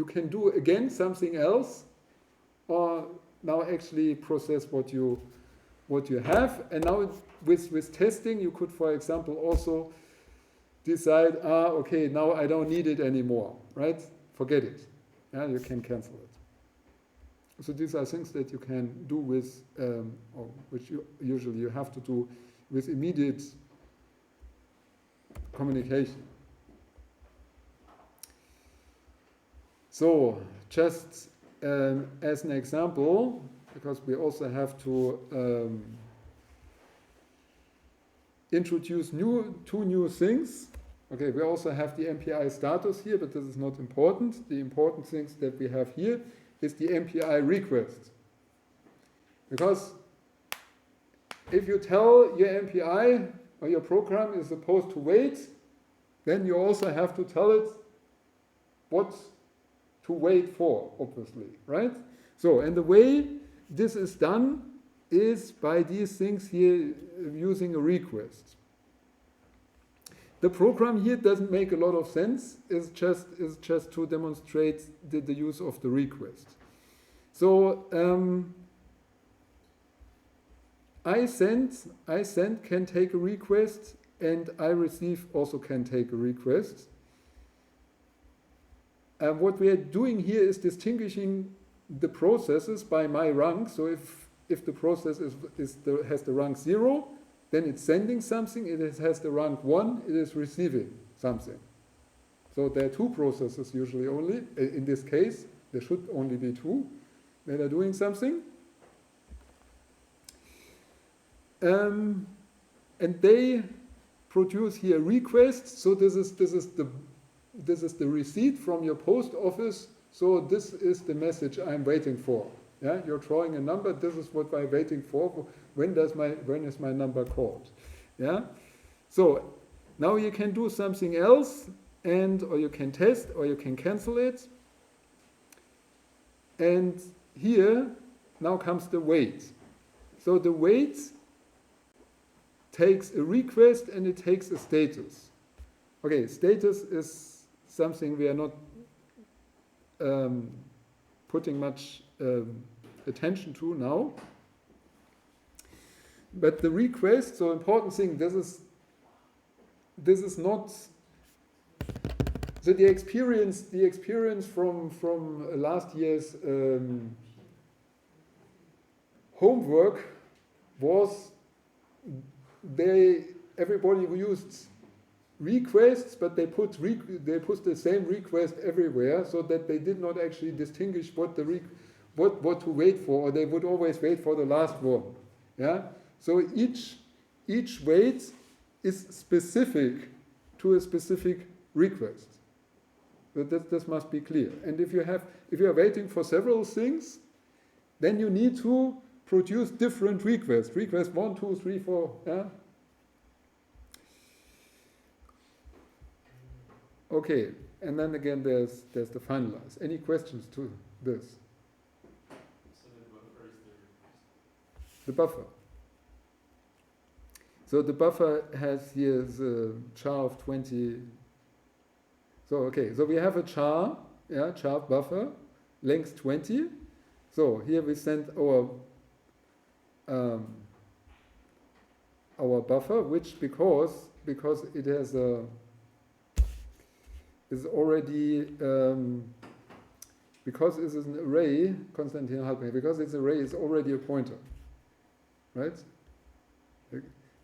do again something else, or now actually process what you have. And now with testing, you could, for example, also decide, okay, now I don't need it anymore, right? Forget it. Yeah, you can cancel it. So these are things that you can do with, or which usually you have to do with immediate communication. So just as an example, because we also have to introduce two new things. Okay, we also have the MPI status here, but this is not important. The important things that we have here is the MPI request. Because if you tell your MPI or your program is supposed to wait, then you also have to tell it what to wait for, obviously, right? So, and the way this is done is by these things here using a request. The program here doesn't make a lot of sense. It's just to demonstrate the use of the request. So I send can take a request, and I receive also can take a request. And what we are doing here is distinguishing the processes by my rank. So if the process has the rank 0, then it's sending something. It has the rank 1, it is receiving something. So there are two processes usually only. In this case, there should only be two that are doing something. And they produce here requests. So this is the receipt from your post office. So this is the message I'm waiting for. Yeah, you're drawing a number. This is what I'm waiting for. When is my number called? Yeah. So now you can do something else, or you can test, or you can cancel it. And here now comes the wait. So the wait takes a request and it takes a status. Okay, status is something we are not putting much attention to now. But the request, so important thing, this is not, so the experience from last year's homework was everybody used requests, but they put the same request everywhere, so that they did not actually distinguish what to wait for, or they would always wait for the last one. Yeah. So each wait is specific to a specific request. So this must be clear. And if you are waiting for several things, then you need to produce different requests. Request 1, 2, 3, 4. Yeah. Okay, and then again there's the finalize. Any questions to this? So the buffer is the request. The buffer. So the buffer has here the char of 20. So okay, so we have a char buffer, length 20. So here we send our buffer, which because it has is already because it is an array. Konstantin, help me. Because it's an array, it's already a pointer, right?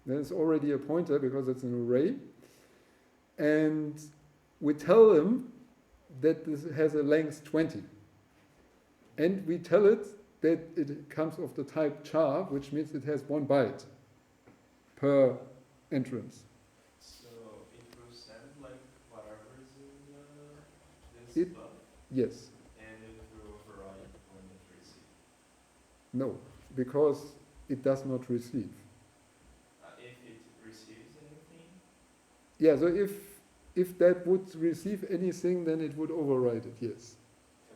Then it's already a pointer because it's an array, and we tell them that this has a length 20, and we tell it that it comes of the type char, which means it has 1 byte per entrance. So it will send like whatever is in this buff? Yes. And it will override when it receives? No, because it does not receive. If it receives anything? Yeah, so if that would receive anything, then it would override it, yes.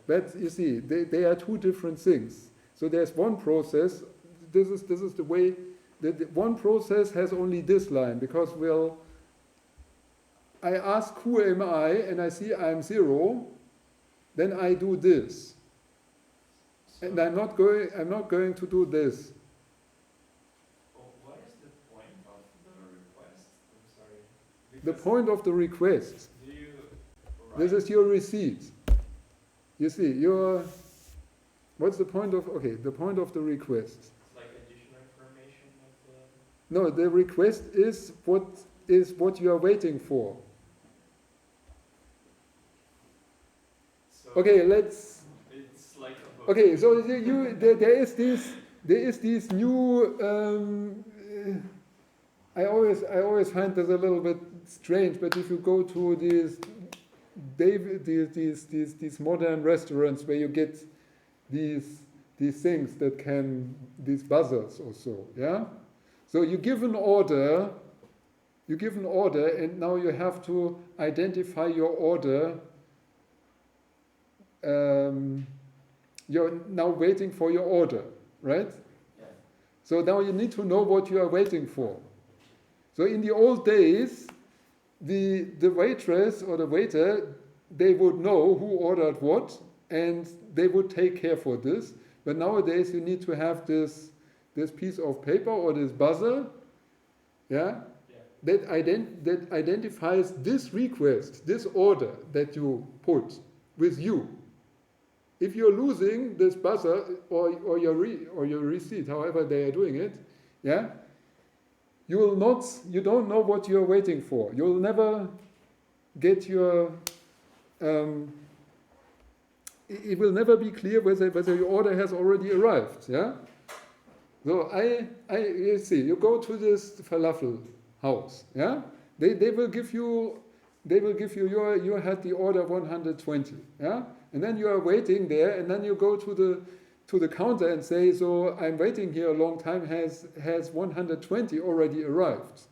But you see, they are two different things. So there's one process, this is the way, that one process has only this line, because I ask who am I, and I see I'm 0, then I do this. So, and I'm not going to do this. what is the point of the request? I'm sorry. The Because point of the request, do you this write? is your receipt. You see, what's the point of, okay, the point of the request. It's like additional information of the. No, the request is what you are waiting for. So Okay, let's. it's like a book. Okay, so there is this new. I always find this a little bit strange, but if you go to these modern restaurants where you get these things that can, these buzzers or so, yeah. So you give an order, and now you have to identify your order. You're now waiting for your order, right? Yeah. So now you need to know what you are waiting for. So in the old days, the waitress or the waiter, they would know who ordered what, and they would take care for this. But nowadays you need to have this piece of paper or this buzzer, yeah, that identifies this request, this order that you put with you. If you're losing this buzzer or your receipt, however they are doing it, yeah, you don't know what you're waiting for. You'll never get your, it will never be clear whether your order has already arrived, yeah. So you see, you go to this falafel house, yeah. They will give you you had the order 120, yeah. And then you are waiting there, and then you go to the counter and say, so I'm waiting here a long time, has 120 already arrived?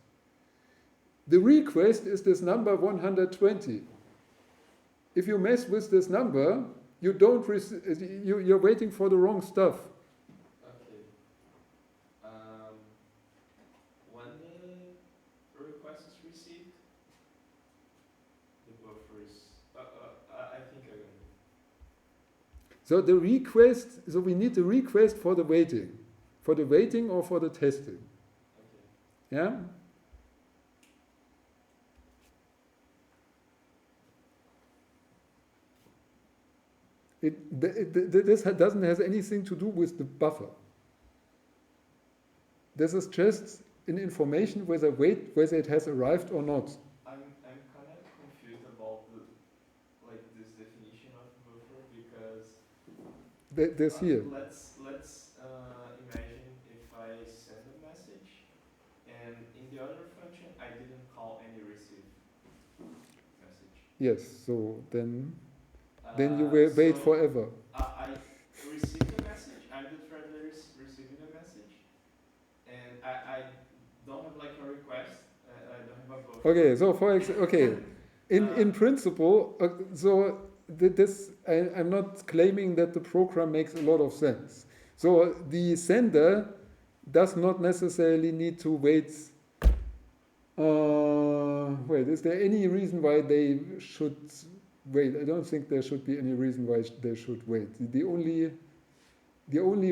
The request is this number 120. If you mess with this number, you're waiting for the wrong stuff. Okay. When the request is received, the buffer is. I think I can. So we need the request for the waiting or for the testing. Okay. Yeah? This doesn't have anything to do with the buffer. This is just an information whether it has arrived or not. I'm kind of confused about this definition of buffer because. This here. Let's imagine if I send a message, and in the other function I didn't call any receive message. Yes. So then you will wait So forever. I received the message. I'm the traveler receiving the message, and I don't have like a request. I don't have a buffer. Okay. So in principle, I'm not claiming that the program makes a lot of sense. So the sender does not necessarily need to wait. Wait, is there any reason why they should wait? I don't think there should be any reason why they should wait. The only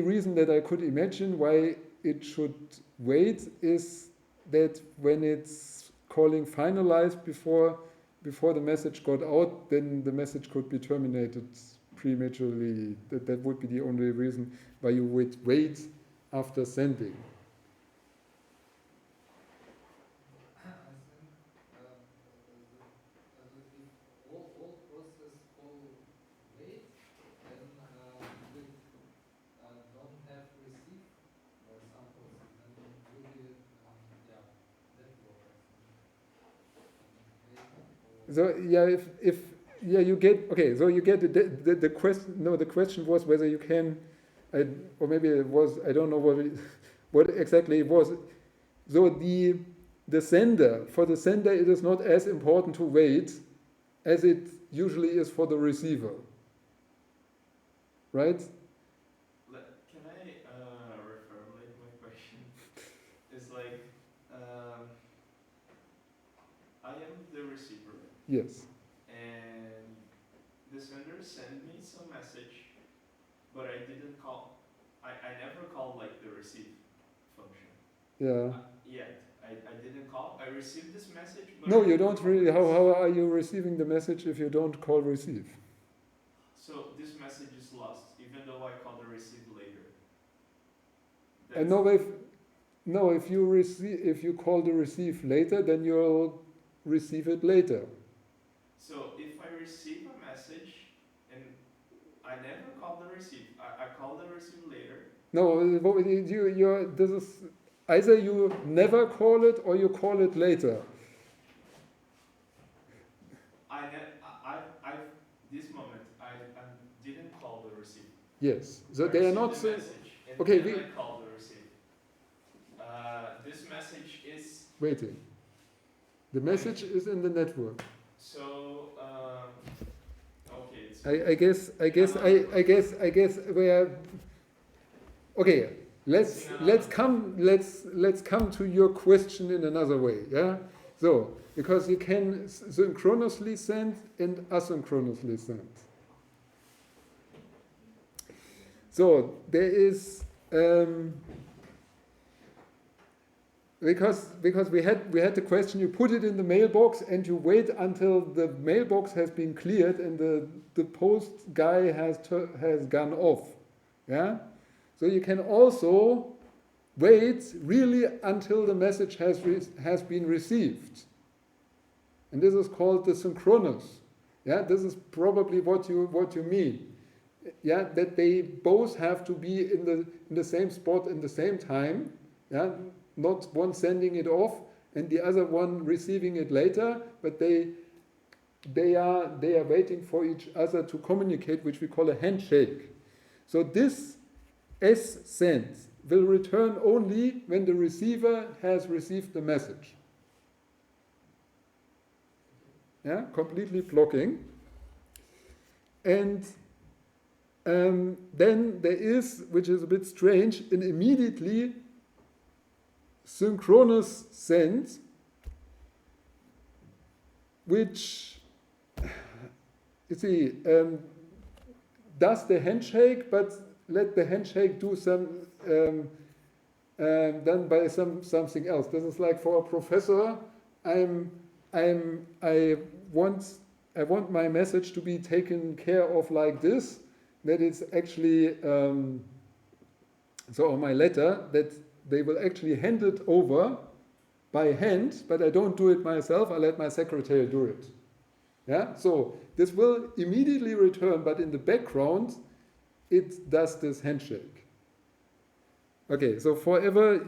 reason that I could imagine why it should wait is that when it's calling finalize before the message got out, then the message could be terminated prematurely. That would be the only reason why you would wait after sending. I think if all process call wait, then we don't have receive, for example, then will be deadlock. So yeah, if you get so you get the question. No, the question was whether you can, or maybe it was, I don't know what exactly it was. So the sender, for the sender, it is not as important to wait as it usually is for the receiver, right? Can I reformulate my question? It's like I am the receiver. Yes. And the sender sent me some message, but I didn't call. I never called like the receive function. Yeah. Yet. I didn't call. I received this message. But No, I you didn't don't call really. this. How are you receiving the message if you don't call receive? So this message is lost, even though I call the receive later. And if you call the receive later, then you'll receive it later. So if I receive a message and I never call the receive, I call the receive later. No, this is either you never call it or you call it later. This moment I didn't call the receive. Yes, so I they are received not. the message, and Okay, then I call the receive. This message is waiting. The message is in the network. so. Okay. It's I guess where. Okay, let's come to your question in another way. Yeah. So because you can synchronously send and asynchronously send. So there is. Because we had the question, you put it in the mailbox and you wait until the mailbox has been cleared and the post guy has gone off. Yeah? So you can also wait really until the message has been received. And this is called the synchronous. Yeah? This is probably what you mean. Yeah? That they both have to be in the same spot in the same time. Yeah? Not one sending it off and the other one receiving it later, but they are waiting for each other to communicate, which we call a handshake. So this S send will return only when the receiver has received the message. Yeah, completely blocking. And then there is, which is a bit strange, an immediately synchronous send, which you see does the handshake, but let the handshake do some done by something else. This is like for a professor. I want my message to be taken care of like this. That it's actually so on my letter that they will actually hand it over by hand, but I don't do it myself. I let my secretary do it. Yeah. So this will immediately return, but in the background, it does this handshake. Okay. So forever,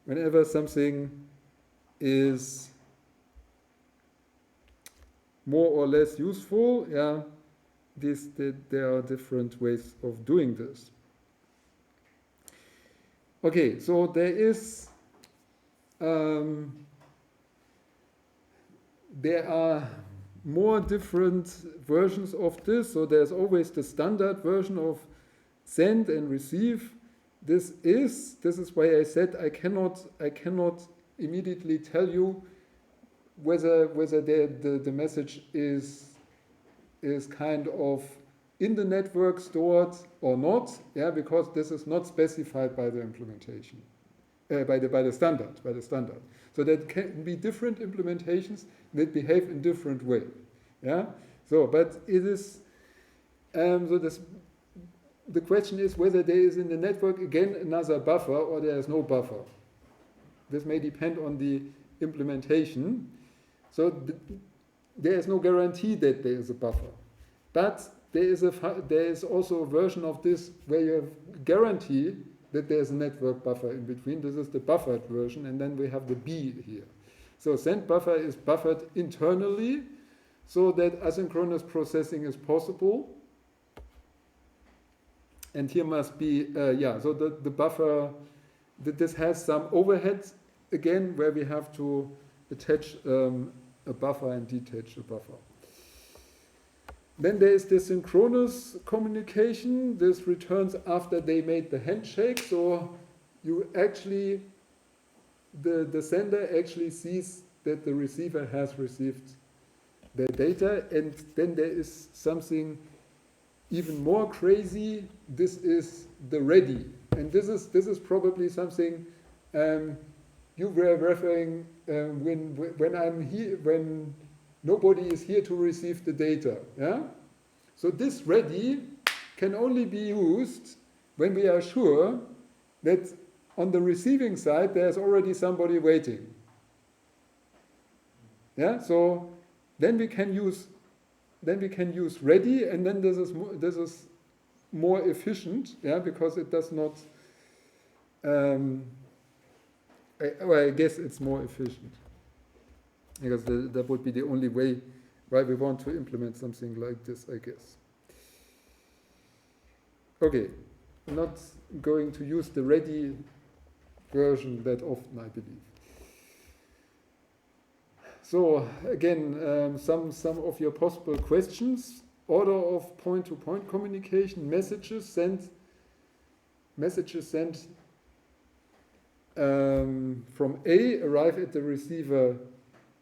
whenever something is more or less useful, yeah, there are different ways of doing this. Okay, so there is, there are more different versions of this. So there's always the standard version of send and receive. This is why I said I cannot immediately tell you whether the message is kind of in the network stored or not, yeah, because this is not specified by the implementation, by the standard. So that can be different implementations that behave in different way, yeah. So, but it is the question is whether there is in the network again another buffer or there is no buffer. This may depend on the implementation. So there is no guarantee that there is a buffer, but there is also a version of this where you have guarantee that there is a network buffer in between. This is the buffered version, and then we have the B here. So send buffer is buffered internally so that asynchronous processing is possible. And here must be, so the buffer, this has some overhead again where we have to attach a buffer and detach a buffer. Then there is the synchronous communication. This returns after they made the handshake. So you actually, the sender actually sees that the receiver has received the data, and then there is something even more crazy, this is the ready. And this is probably something you were referring when I'm here, when nobody is here to receive the data. Yeah? So this ready can only be used when we are sure that on the receiving side there's already somebody waiting. Yeah, so then we can use ready, and then this is more efficient, yeah, because it does not. I guess it's more efficient because that would be the only way why we want to implement something like this, I guess. Okay, I'm not going to use the ready version that often, I believe. So again, some of your possible questions: order of point-to-point communication, messages sent from A arrive at the receiver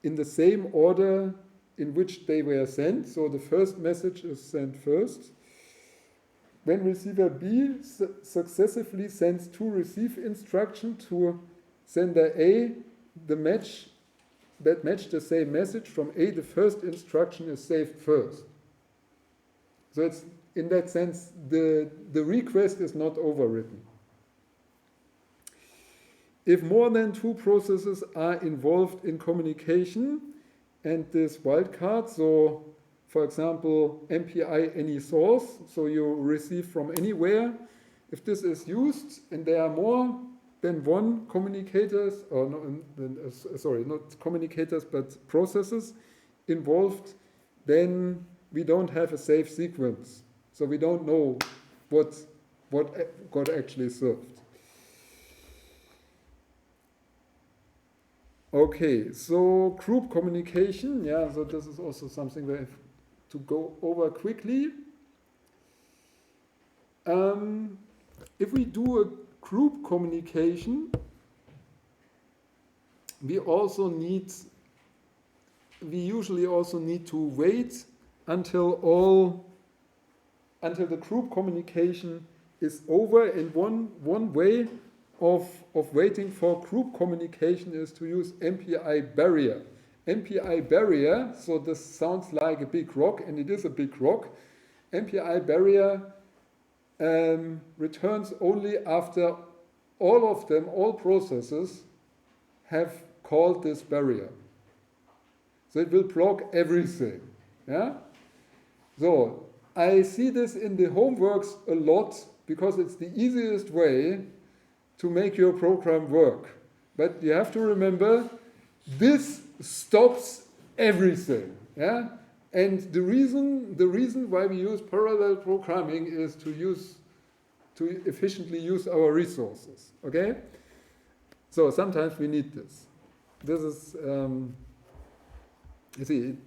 in the same order in which they were sent. So the first message is sent first. When receiver B successively sends two receive instructions to sender A, that match the same message from A, the first instruction is saved first. So it's, in that sense, the request is not overwritten. If more than two processes are involved in communication, and this wildcard, so for example, MPI any source, so you receive from anywhere, if this is used and there are more than one communicators, or not communicators, but processes involved, then we don't have a safe sequence. So we don't know what got actually served. Okay, so group communication, yeah, so this is also something we have to go over quickly. If we do a group communication, we usually also need to wait until the group communication is over, and one way of waiting for group communication is to use MPI barrier. MPI barrier, so this sounds like a big rock, and it is a big rock. MPI barrier returns only after all processes have called this barrier. So it will block everything. Yeah? So I see this in the homeworks a lot because it's the easiest way to make your program work. But you have to remember, this stops everything. Yeah? And the reason why we use parallel programming is to efficiently use our resources. Okay? So sometimes we need this. This is, you see,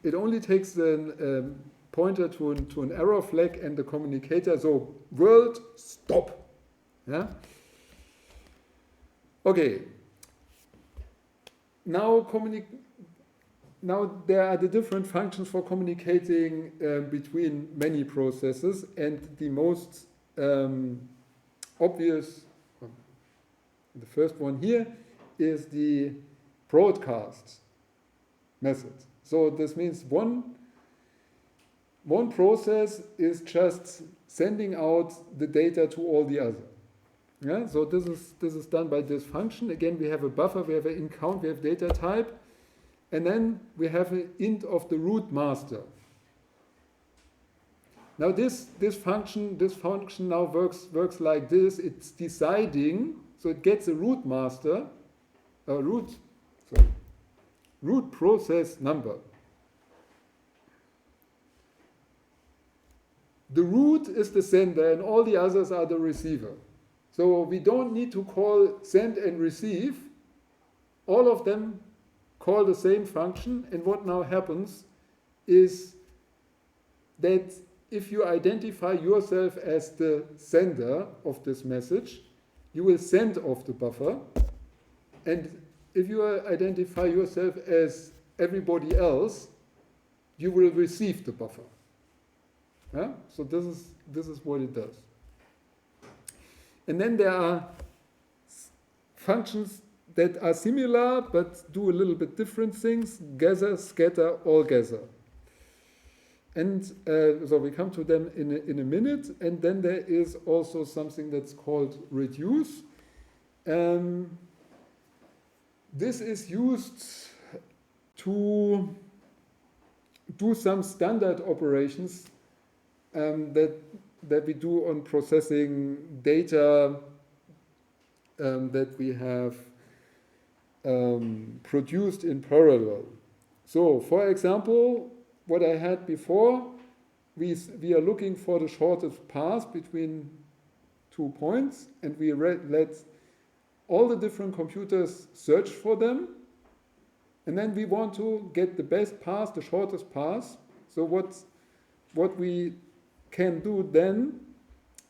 it only takes a pointer to an error flag and the communicator. So world stop. Yeah? Okay. Now there are the different functions for communicating between many processes, and the most obvious, the first one here, is the broadcast method. So this means one process is just sending out the data to all the other. Yeah, so this is done by this function. Again, we have a buffer, we have an int count, we have data type, and then we have an int of the root master. Now this function now works like this. It's deciding, so it gets a root master, root process number. The root is the sender, and all the others are the receiver. So we don't need to call send and receive. All of them call the same function, and what now happens is that if you identify yourself as the sender of this message, you will send off the buffer, and if you identify yourself as everybody else, you will receive the buffer. Yeah? So this is what it does. And then there are functions that are similar but do a little bit different things: gather, scatter, all gather. And so we come to them in a minute. And then there is also something that's called reduce. This is used to do some standard operations that we do on processing data that we have produced in parallel. So, for example, what I had before, we are looking for the shortest path between 2 points, and we let all the different computers search for them, and then we want to get the best path, the shortest path. So what we can do then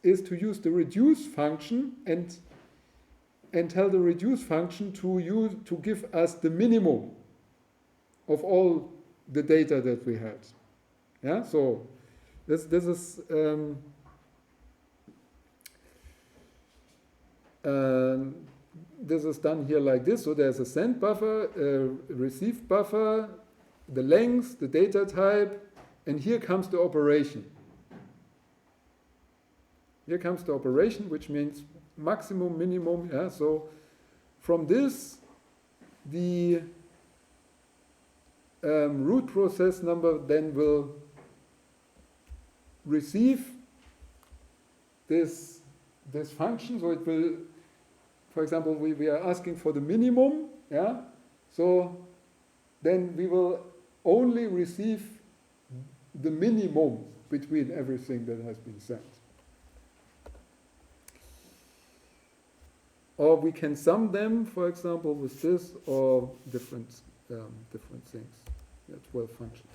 is to use the reduce function and tell the reduce function to give us the minimum of all the data that we had. Yeah, so this is this is done here like this. So there's a send buffer, a receive buffer, the length, the data type, and here comes the operation. Here comes the operation, which means maximum, minimum. Yeah. So from this, the root process number then will receive this function. So it will, for example, we are asking for the minimum. Yeah. So then we will only receive the minimum between everything that has been sent. Or we can sum them, for example, with this, or different things. Yeah, 12 functions.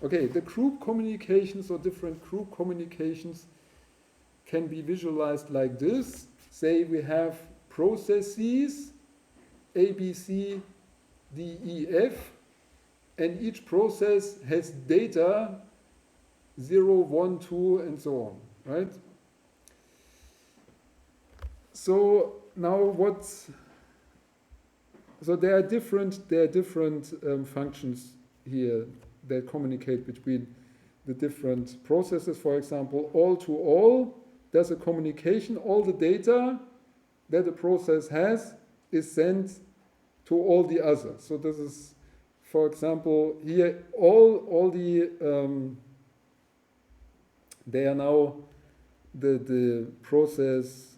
Okay, the group communications or different group communications can be visualized like this. Say we have processes A, B, C, D, E, F, and each process has data 0, 1, 2, and so on, right? So now so there are different functions here that communicate between the different processes. For example, all to all, there's a communication. All the data that a process has is sent to all the others. So this is, for example, here all the they are now the process.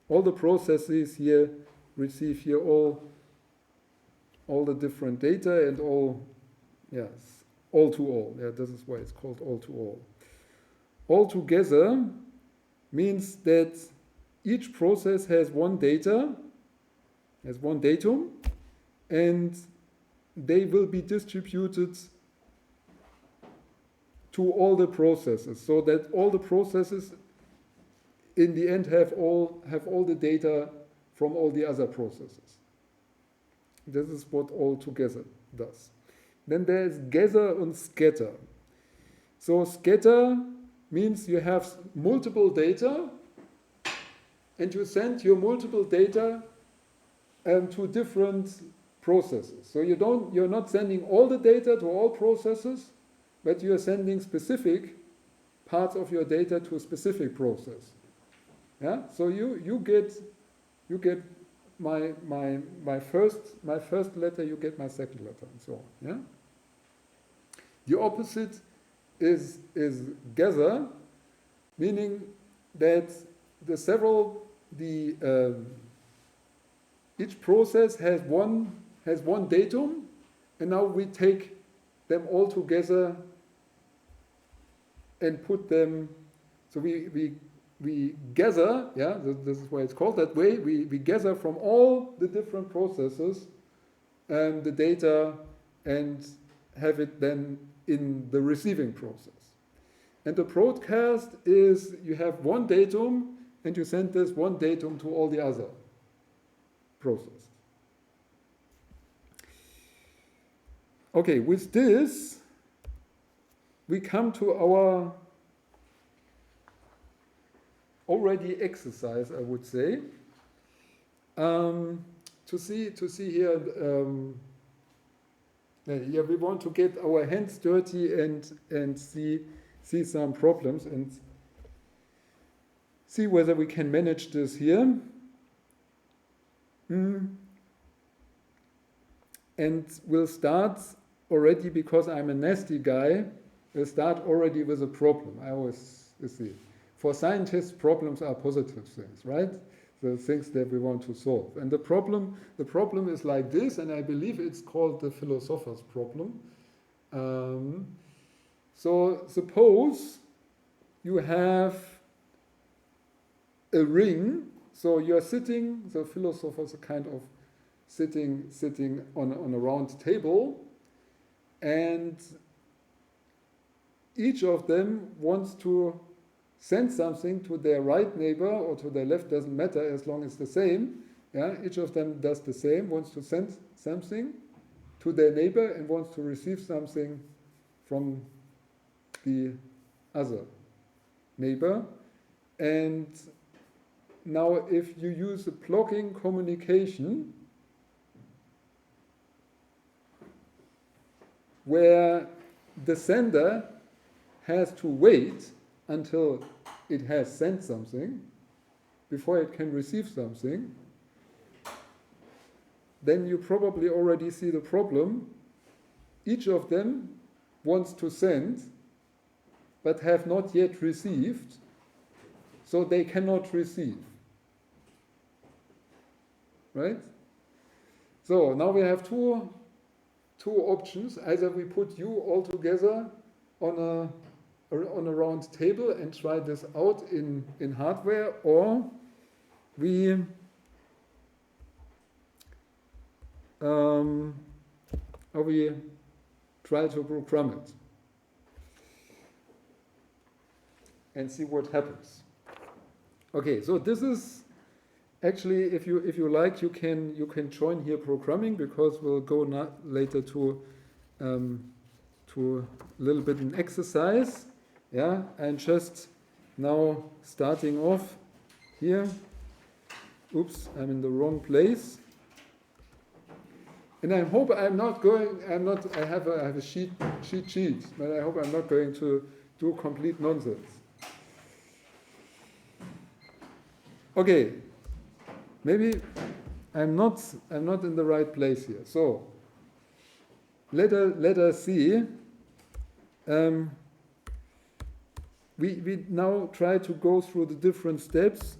All the processes here receive here all the different data and all to all. Yeah, this is why it's called all to all. All together means that each process has one datum, and they will be distributed to all the processes, so that all the processes in the end have all the data from all the other processes. This is what all together does. Then there is gather and scatter. So scatter means you have multiple data, and you send your multiple data to different processes. So you're not sending all the data to all processes, but you are sending specific parts of your data to a specific process. Yeah. So you get my first letter, you get my second letter, and so on. Yeah. The opposite is gather, meaning that each process has one datum, and now we take them all together and put them. So we gather, yeah, this is why it's called that way. We gather from all the different processes the data and have it then in the receiving process. And the broadcast is you have one datum and you send this one datum to all the other processes. Okay, with this, we come to our already exercise, I would say, to see here. Yeah, we want to get our hands dirty and see some problems and see whether we can manage this here. And we'll start already, because I'm a nasty guy, we'll start already with a problem. I always see. For scientists, problems are positive things, right? The things that we want to solve. And the problem is like this, and I believe it's called the philosopher's problem. So suppose you have a ring, so you're sitting, the philosophers are kind of sitting on a round table, and each of them wants to send something to their right neighbor or to their left, doesn't matter as long as it's the same. Yeah, each of them does the same, wants to send something to their neighbor and wants to receive something from the other neighbor. And now if you use a blocking communication where the sender has to wait until it has sent something before it can receive something, then you probably already see the problem. Each of them wants to send but have not yet received, so they cannot receive. Right? So now we have two options. Either we put you all together on a round table and try this out in hardware, or we try to program it and see what happens. Okay, so this is actually, if you like, you can join here programming, because we'll go later to a little bit an exercise. Yeah, and just now starting off here. Oops, I'm in the wrong place. And I hope I have a cheat sheet, but I hope I'm not going to do complete nonsense. Okay, maybe I'm not in the right place here. So let us see. We now try to go through the different steps.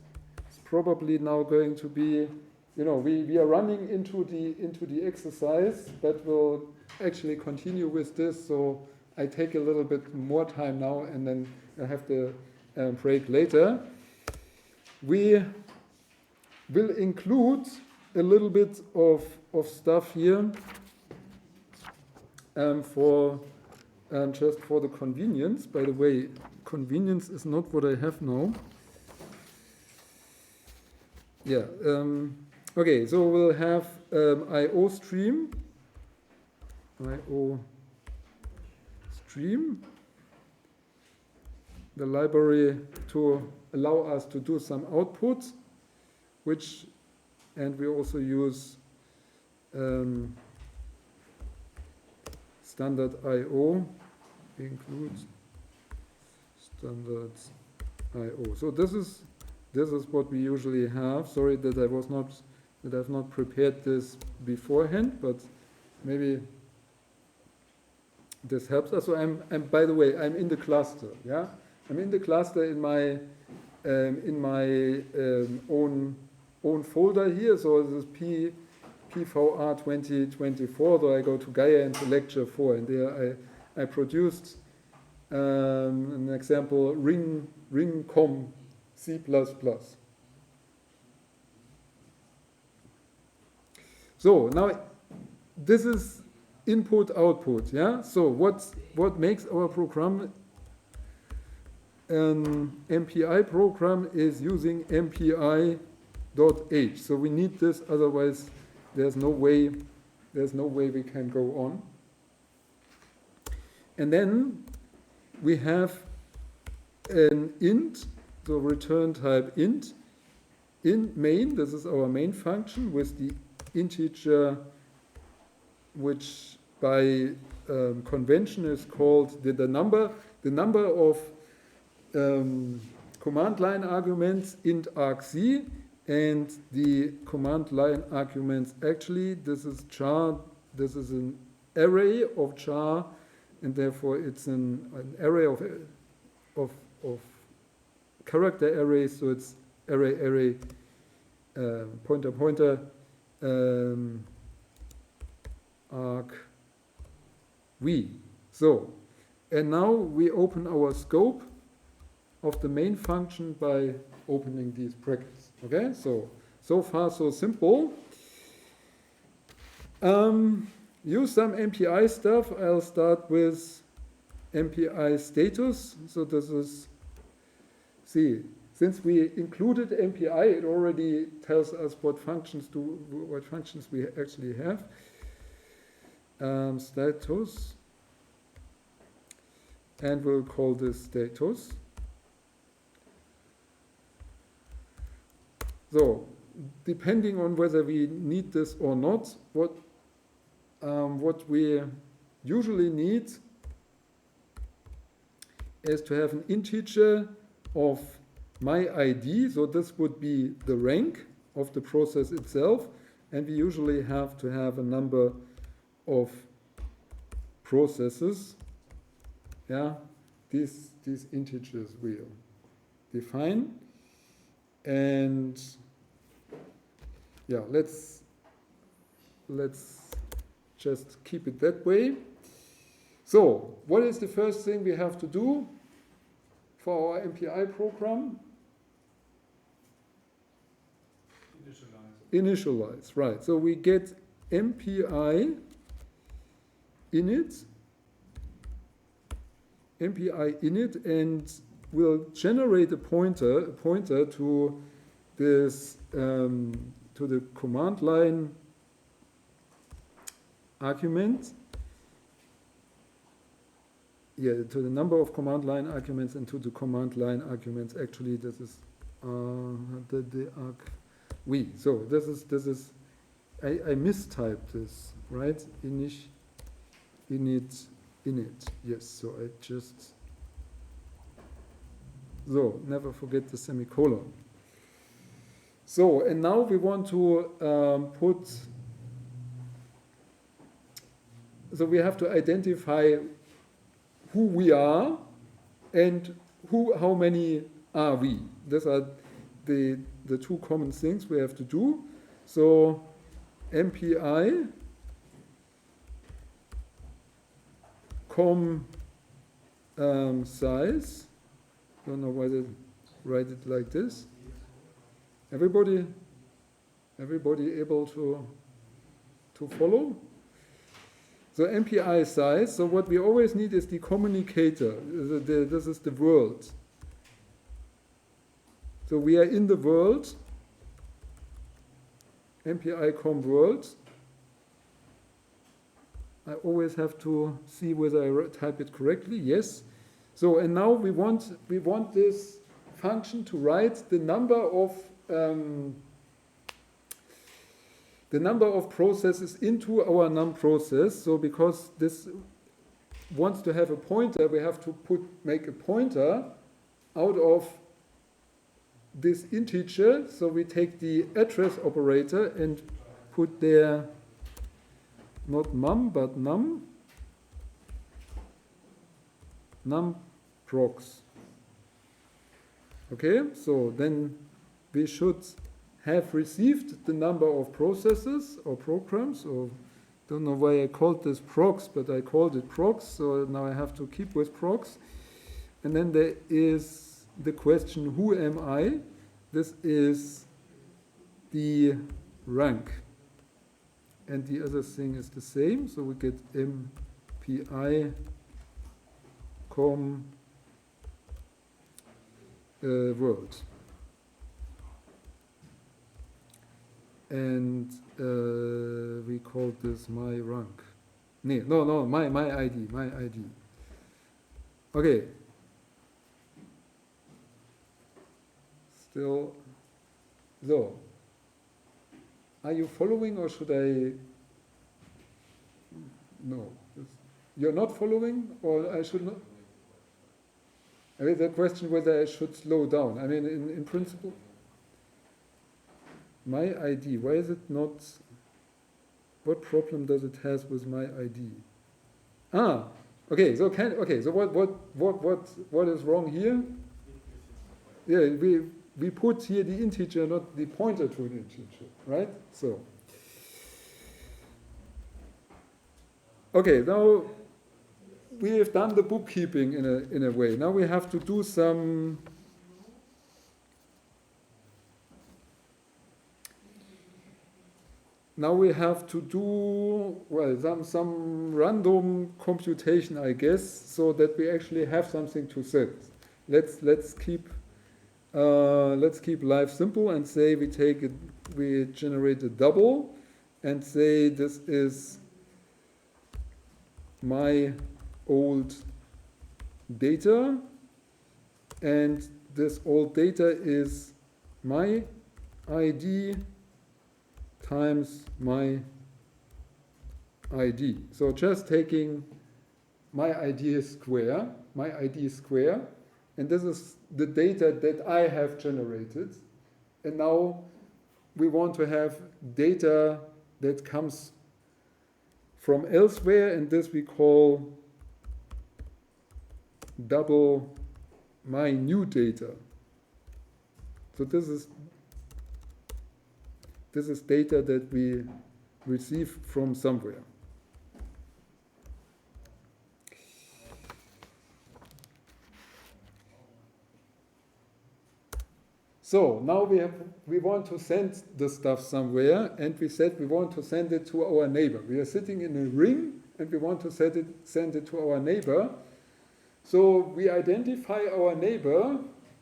It's probably now going to be, we are running into the exercise, but we'll actually continue with this. So I take a little bit more time now, and then I have the break later. We will include a little bit of stuff here for just for the convenience. By the way, convenience is not what I have now. Yeah. Okay, so we'll have IO stream, the library to allow us to do some output, and we also use standard IO, includes standard IO. So this is what we usually have. Sorry that I've not prepared this beforehand, but maybe this helps us. So I'm by the way, I'm in the cluster. Yeah, I'm in the cluster in my own folder here. So this is PVR 2024. So I go to Gaia and to lecture 4, and there I produced an example ring.com C++. So now this is input-output. Yeah. So what makes our program an MPI program is using MPI.h. So we need this, otherwise there's no way we can go on. And then we have an int, so return type int, in main. This is our main function with the integer, which by convention is called the number of command line arguments int argc, and the command line arguments actually, this is char, this is an array of char, and therefore it's an array of character arrays, so it's array, pointer, arg v. So, and now we open our scope of the main function by opening these brackets. Okay, so far so simple. Use some MPI stuff. I'll start with MPI status. So this is, see, since we included MPI, it already tells us what functions we actually have. Status, and we'll call this status. So, depending on whether we need this or not, what we usually need is to have an integer of my ID, so this would be the rank of the process itself, and we usually have to have a number of processes. Yeah, these integers we'll define, and yeah, let's just keep it that way. So, what is the first thing we have to do for our MPI program? Initialize, right. So we get MPI init, and we'll generate a pointer to this to the command line argument. Yeah, to the number of command line arguments and to the command line arguments. Actually, this is the arg we. So this is I mistyped this, right? Init. Yes. So I just never forget the semicolon. So, and now we want to put. So we have to identify who we are and how many are we. These are the two common things we have to do. So MPI size. Don't know why they write it like this. Everybody able to follow? So MPI size, so what we always need is the communicator. This is the world. So we are in the world, MPI world. I always have to see whether I type it correctly. Yes. So, and now we want this function to write the number of processes into our num process. So because this wants to have a pointer, we have to make a pointer out of this integer. So we take the address operator and put there not mum but num procs. Okay, so then we should have received the number of processes or programs, or don't know why I called this procs, but I called it procs, so now I have to keep with procs. And then there is the question, who am I? This is the rank. And the other thing is the same, so we get MPI world. And we call this my rank. No, my ID. Okay. Still, so, are you following or should I? No. You're not following or I should not? I mean, the question whether I should slow down. I mean, in principle, my ID, why is it not, what problem does it has with my ID? Ah, okay, so what is wrong here? Yeah, we put here the integer, not the pointer to an integer, right? So, okay, now we have done the bookkeeping in a way. Now we have to do some. Now we have to do, well, some random computation, I guess, so that we actually have something to set. Let's keep life simple and say we generate a double, and say this is my old data, and this old data is my ID times my ID. So just taking my ID square, and this is the data that I have generated. And now we want to have data that comes from elsewhere, and this we call double my new data. So this is data that we receive from somewhere. So now we want to send the stuff somewhere, and we said we want to send it to our neighbor. We are sitting in a ring, and we want to send it to our neighbor. So we identify our neighbor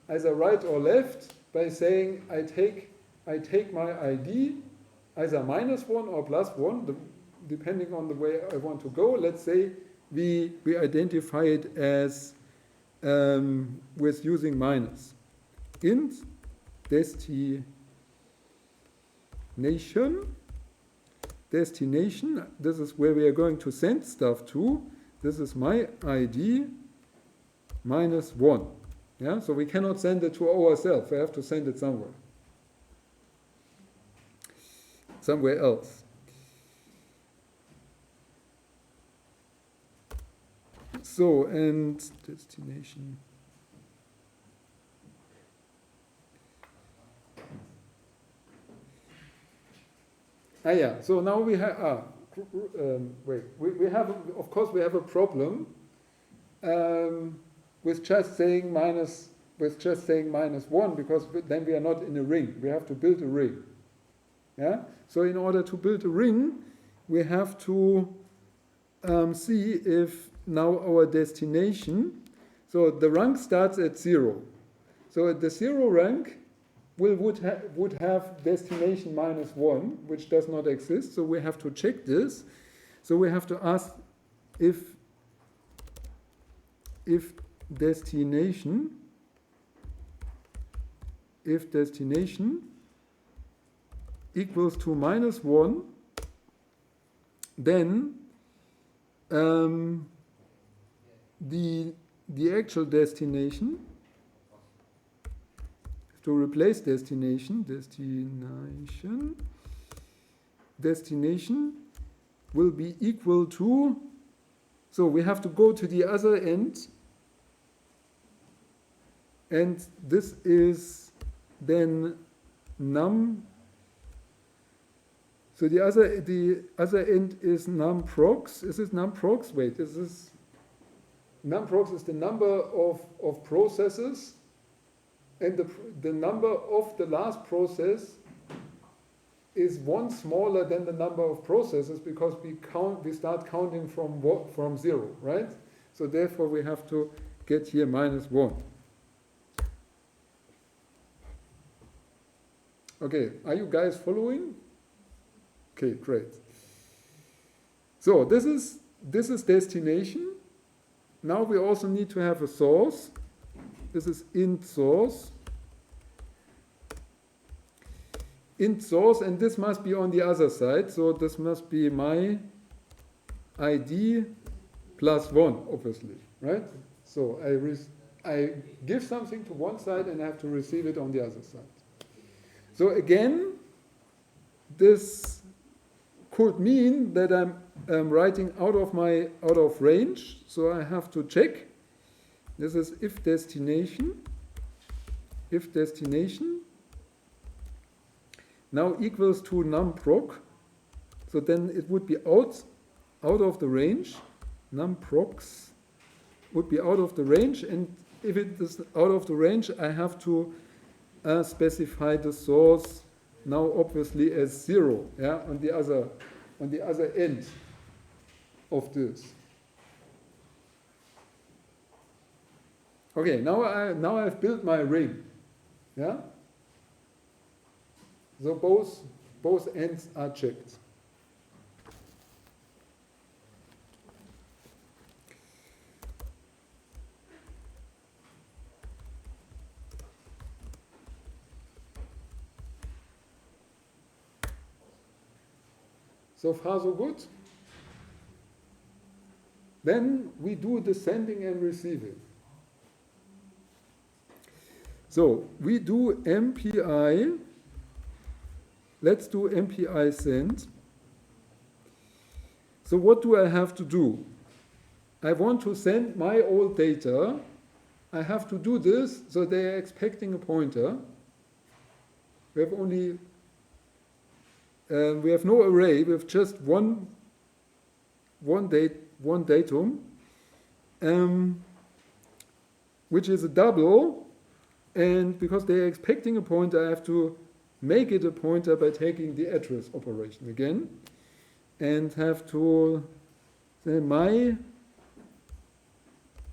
either right or left by saying I take my ID, either -1 or +1, depending on the way I want to go. Let's say we identify it as with using minus. Int destination, this is where we are going to send stuff to. This is my ID -1. Yeah, so we cannot send it to ourselves. We have to send it somewhere else. So, and destination. Yeah, so now we have, we have, of course, we have a problem with just saying -1, because then we are not in a ring. We have to build a ring. Yeah. So in order to build a ring, we have to see if now our destination. So the rank starts at 0. So at the 0 rank, would have destination -1, which does not exist. So we have to check this. So we have to ask if destination equals to -1, then the actual destination, to replace destination will be equal to, so we have to go to the other end, and this is then num. So the other end is numprox. Is this numprox? Wait, is this numprox is the number of processes, and the number of the last process is 1 smaller than the number of processes, because we start counting from 0, right? So therefore we have to get here -1. Okay, are you guys following? Okay, great. So this is destination. now we also need to have a source. This is int source. Int source, and this must be on the other side. So this must be my ID plus 1, obviously, right? So I give something to one side and I have to receive it on the other side. So again, this could mean that I'm writing out of range. So I have to check. This is if destination now equals to numproc. So then it would be out of the range. Numprocs would be out of the range, and if it is out of the range, I have to specify the source now obviously as 0, yeah, on the other end of this. Okay, now I've built my ring, yeah. So both ends are checked. So far, so good. Then we do the sending and receiving. So we do MPI. Let's do MPI send. So what do I have to do? I want to send my old data. I have to do this, so they are expecting a pointer. We have only we have no array, we have just one datum, which is a double, and because they are expecting a pointer, I have to make it a pointer by taking the address operation again, and have to say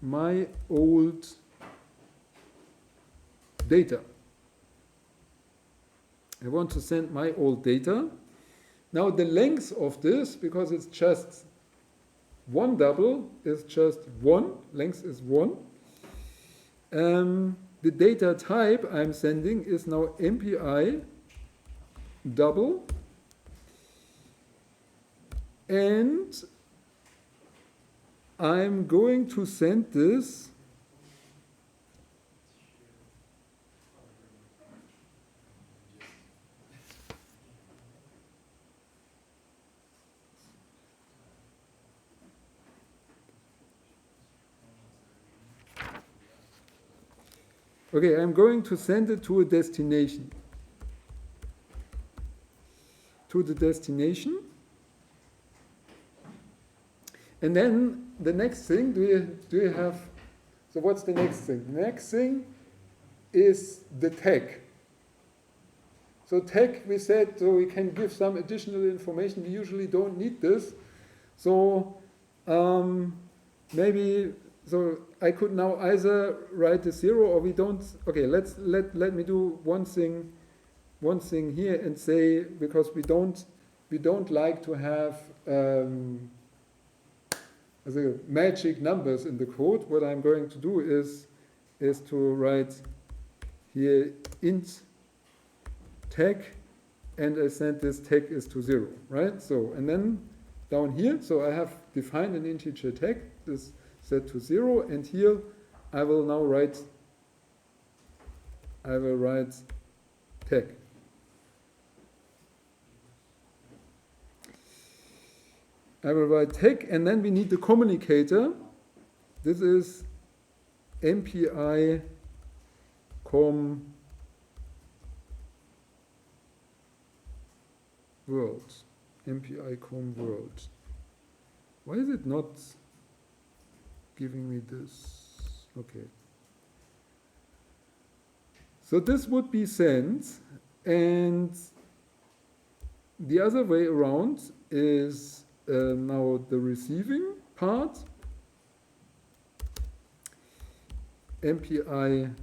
my old data. I want to send my old data. Now the length of this, because it's just one double, is just 1. Length is 1. The data type I'm sending is now MPI double. And I'm going to send this okay, I'm going to send it to a destination. To the destination. And then the next thing, do you have, so what's the next thing? The next thing is the tag. So tag, we said, so we can give some additional information. We usually don't need this. So maybe, so I could now either write a 0 or we don't. Okay, let me do one thing here and say, because we don't like to have the magic numbers in the code. What I'm going to do is to write here int tag, and I send this tag is to 0, right? So, and then down here, so I have defined an integer tag, this set to 0, and here I will now write tag. I will write tag, and then we need the communicator. This is MPI com world. MPI com world. Why is it not giving me this? Okay. So this would be sent, and the other way around is now the receiving part. MPI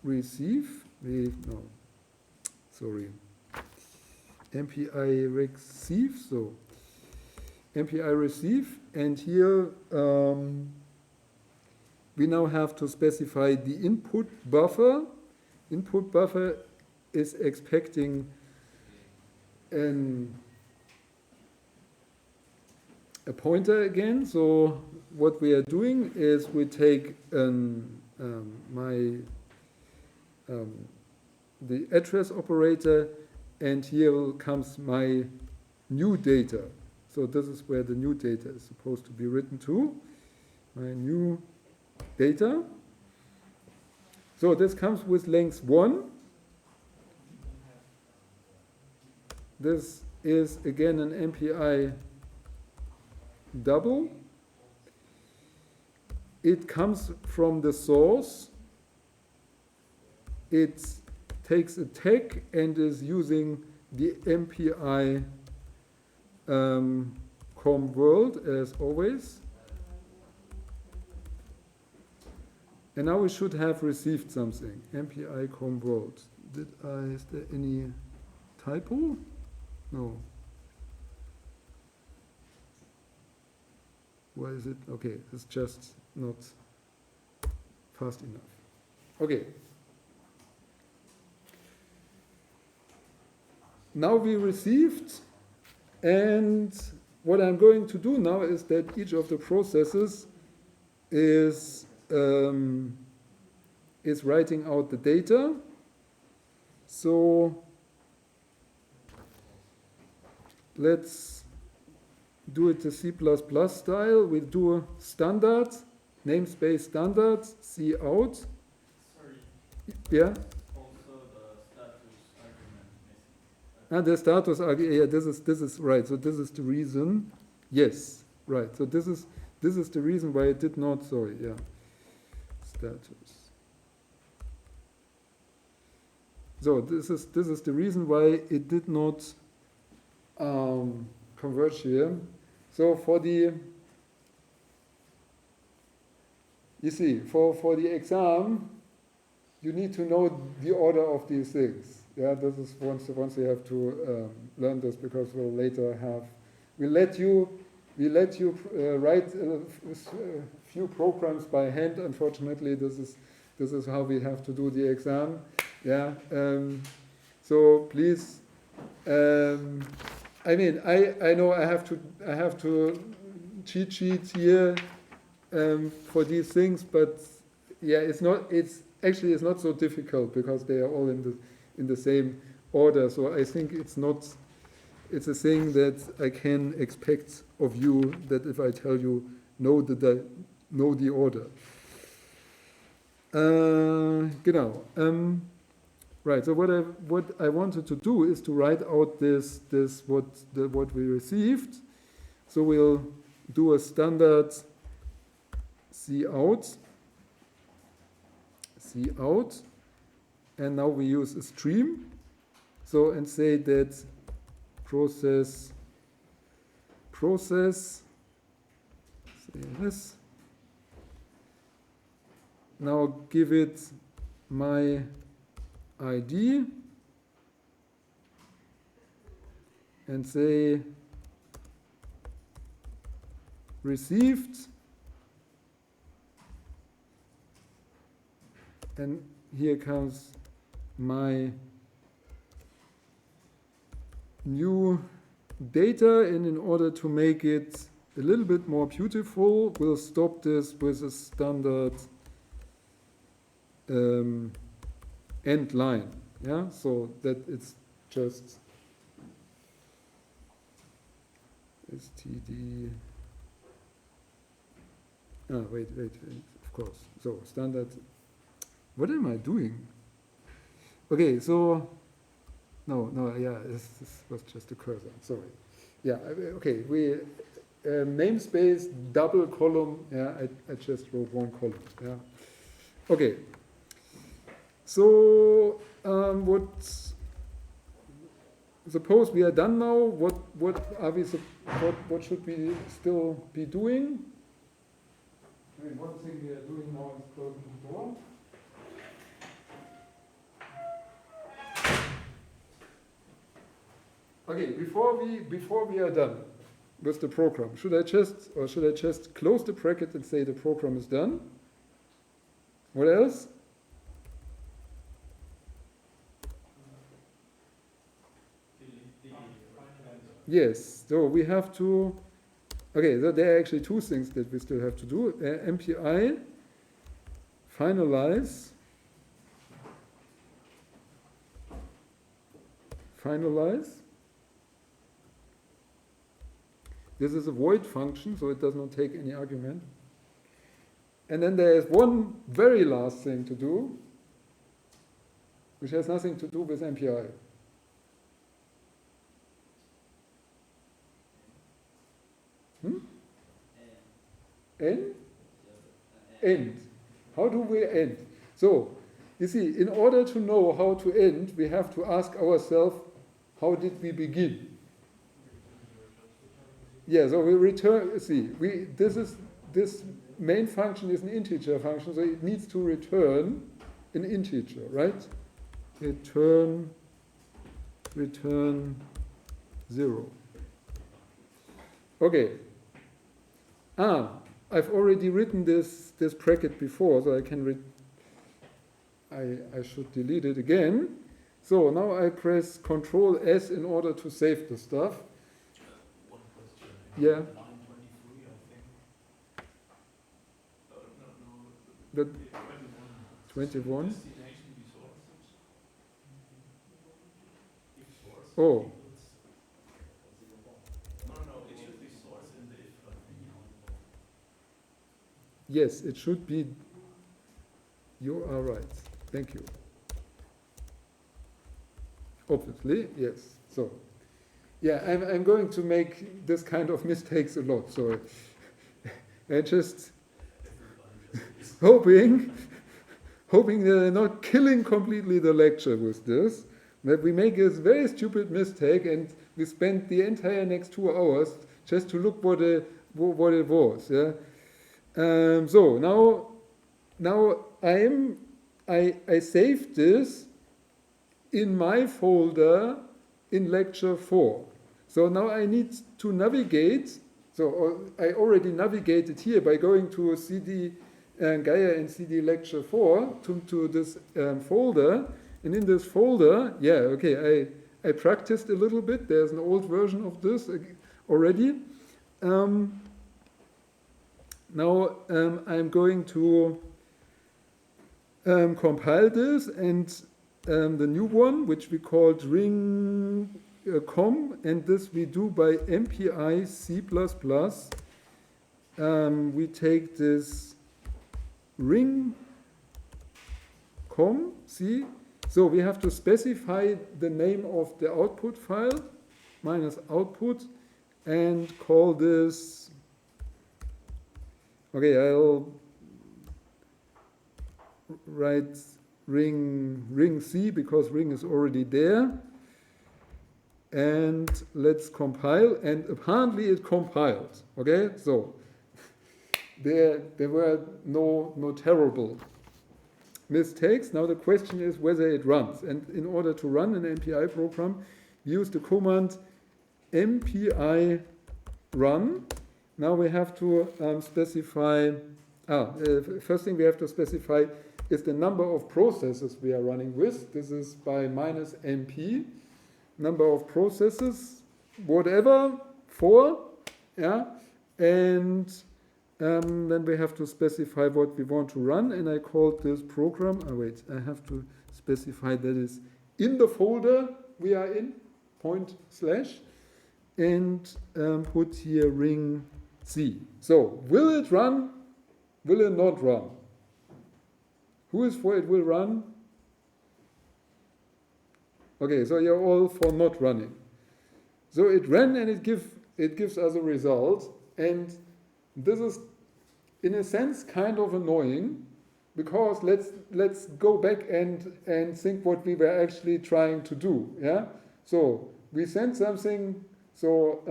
receive. MPI receive. So MPI receive, and here we now have to specify the input buffer. Input buffer is expecting a pointer again. So what we are doing is we take the address operator, and here comes my new data. So this is where the new data is supposed to be written to. My new data. So this comes with length 1. This is again an MPI double. It comes from the source. It takes a tag and is using the MPI com world as always. And now we should have received something. MPI com world. Is there any typo? No. Why is it? Okay, it's just not fast enough. Okay. Now we received, and what I'm going to do now is that each of the processes is writing out the data. So let's do it the C++ style. We do a standard, namespace standard, C out. Sorry. Yeah? Also the status argument missing. And the status argument, yeah, this is right. So this is the reason. Yes, right. So this is the reason why it did not, sorry, yeah. Status. So this is the reason why it did not converge here. So for the, you see, for the exam, you need to know the order of these things. Yeah, this is once you have to learn this, because we'll later have, we let you write a few programs by hand. Unfortunately, this is how we have to do the exam. Yeah. So please. I mean, I know I have to cheat sheets here for these things, but yeah, it's not so difficult because they are all in the same order. So I think it's a thing that I can expect of you, that if I tell you know the order. Genau. Right. So what I wanted to do is to write out what we received. So we'll do a standard C out, and now we use a stream. So and say that process. Say this. Now give it my ID and say received, and here comes my new data, and in order to make it a little bit more beautiful, we'll stop this with a standard end line, yeah, so that it's just std. Wait, of course. So standard. What am I doing? Okay, so no, yeah, this was just a cursor. Sorry. Yeah, okay. We namespace double column. Yeah, I just wrote one column. Yeah. Okay. So suppose we are done now. What should we still be doing? I mean, one thing we are doing now is closing the door. Okay, before we are done, with the program. Should I just close the bracket and say the program is done? What else? Yes, so we have to, okay, so there are actually two things that we still have to do. MPI, finalize. This is a void function, so it does not take any argument. And then there is one very last thing to do, which has nothing to do with MPI. End? End. How do we end? So, you see, in order to know how to end, we have to ask ourselves, how did we begin? Yeah, so we return, see, this main function is an integer function, so it needs to return an integer, right? Return 0. Okay. I've already written this bracket before, so I can I should delete it again. So now I press Control S in order to save the stuff. One question. Yeah. Line 23, I think. The 21. 21. Destination resources. If source Oh. equals. No, it should be source in the if, I think. Yes, it should be. You are right. Thank you. Obviously, yes. So, yeah, I'm going to make this kind of mistakes a lot. So, I just hoping that I'm not killing completely the lecture with this. That we make this very stupid mistake and we spend the entire next 2 hours just to look what it was. Yeah. So now I saved this in my folder in lecture 4. So now I need to navigate. So I already navigated here by going to CD Gaia and CD lecture 4 to this folder. And in this folder, yeah, okay, I practiced a little bit. There's an old version of this already. Now I'm going to compile this, and the new one, which we called ring.com, and this we do by MPI C++. We take this ring.com, see? So we have to specify the name of the output file, minus output, and call this, okay, I'll write ring C because ring is already there. And let's compile, and apparently it compiled. Okay, so there were no terrible mistakes. Now the question is whether it runs. And in order to run an MPI program, use the command MPI run. Now we have to specify, first thing we have to specify is the number of processes we are running with. This is by -mp, number of processes, whatever, 4, yeah, and then we have to specify what we want to run, and I called this program, I have to specify that is in the folder we are in, /, and put here ring C. So, will it run? Will it not run? Who is for it will run? Okay, so you're all for not running. So it ran and it gives us a result, and this is in a sense kind of annoying, because let's go back and think what we were actually trying to do. Yeah. So we send something. So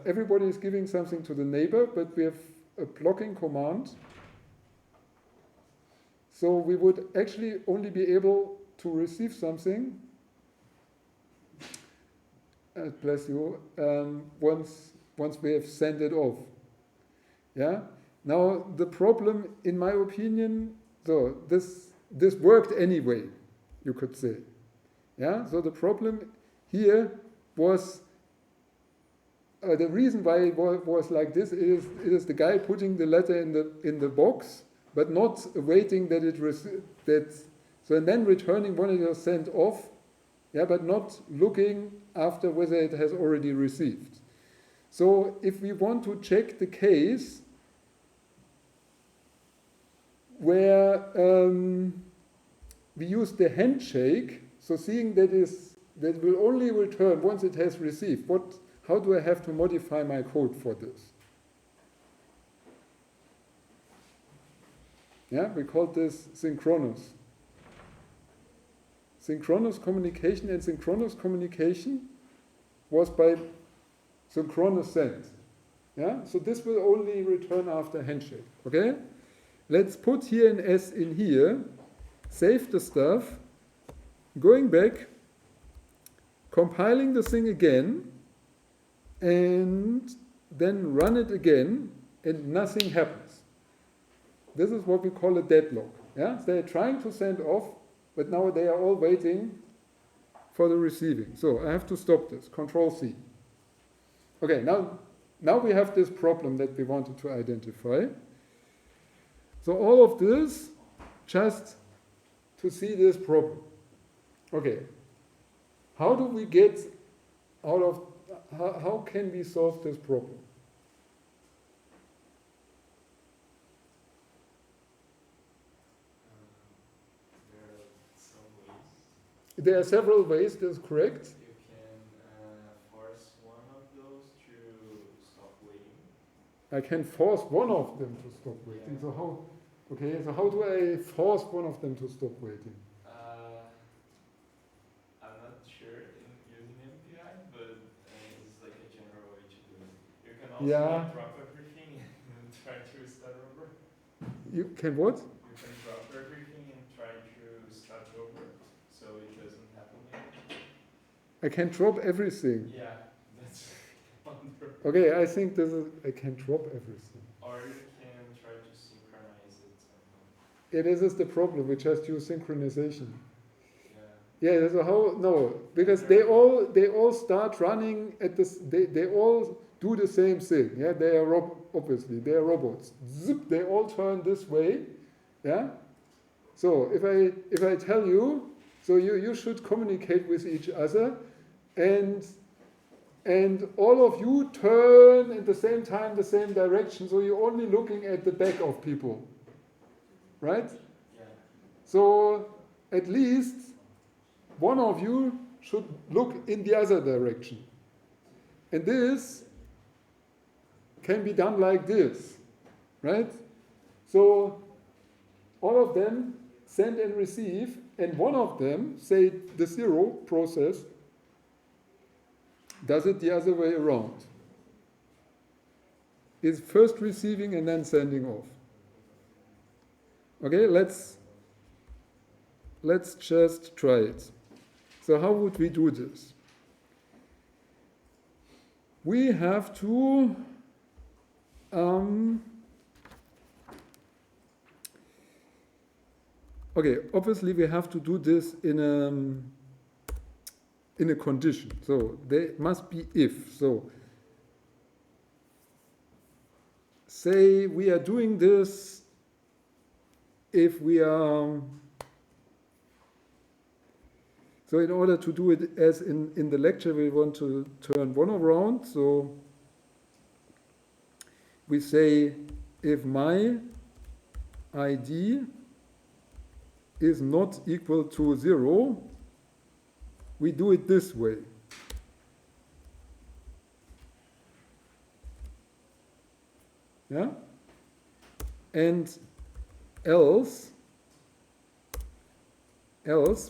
everybody is giving something to the neighbor, but we have a blocking command. So we would actually only be able to receive something, bless you, once once we have sent it off. Yeah. Now the problem, in my opinion, so this worked anyway, you could say. Yeah. So the problem here was the reason why it was like this is the guy putting the letter in the box, but not awaiting that and then returning when it was sent off, yeah, but not looking after whether it has already received. So if we want to check the case where we use the handshake, so seeing that will only return once it has received, how do I have to modify my code for this? Yeah, we call this synchronous. Synchronous communication, and synchronous communication was by synchronous send. Yeah, so this will only return after handshake. Okay, let's put here an S in here, save the stuff, going back, compiling the thing again, and then run it again, and nothing happens. This is what we call a deadlock. Yeah, they're trying to send off, but now they are all waiting for the receiving. So I have to stop this. Control C. Okay, now we have this problem that we wanted to identify. So all of this just to see this problem. Okay, how do we get out of, how can we solve this problem? There are several ways, that's correct. You can force one of those to stop waiting. I can force one of them to stop waiting. Yeah. So how do I force one of them to stop waiting? I'm not sure in using MPI, but it's like a general way to do it. You can also Yeah. drop everything and try to start over. You can what? You can drop everything and try to start over, so it doesn't happen again. I can drop everything. Yeah, that's wonderful. Okay, I think I can drop everything. Or you can try to synchronize it somehow. Yeah, this is the problem. We just use synchronization. Yeah. Yeah, so how? No, because they all start running at this. They all do the same thing. Yeah, they are obviously they are robots. Zip, they all turn this way. Yeah. So if I tell you, so you should communicate with each other, and all of you turn at the same time the same direction. So you're only looking at the back of people, right? Yeah. So at least one of you should look in the other direction. And this can be done like this, right? So all of them send and receive, and one of them, say the 0 process, does it the other way around. Is first receiving and then sending off. Okay, let's just try it. So how would we do this? We have to okay, obviously we have to do this in a condition. So there must be if. So say we are doing this if we are. So in order to do it as in the lecture, we want to turn one around. So we say if my ID is not equal to 0, we do it this way. Yeah? And else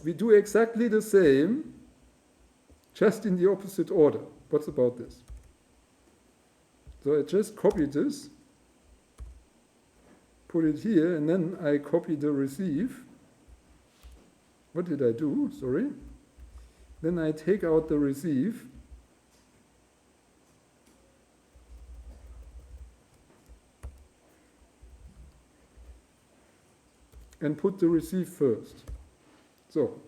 we do exactly the same, just in the opposite order. What's about this? So I just copy this, put it here, and then I copy the receive. What did I do? Sorry. Then I take out the receive. and put the receive first. So,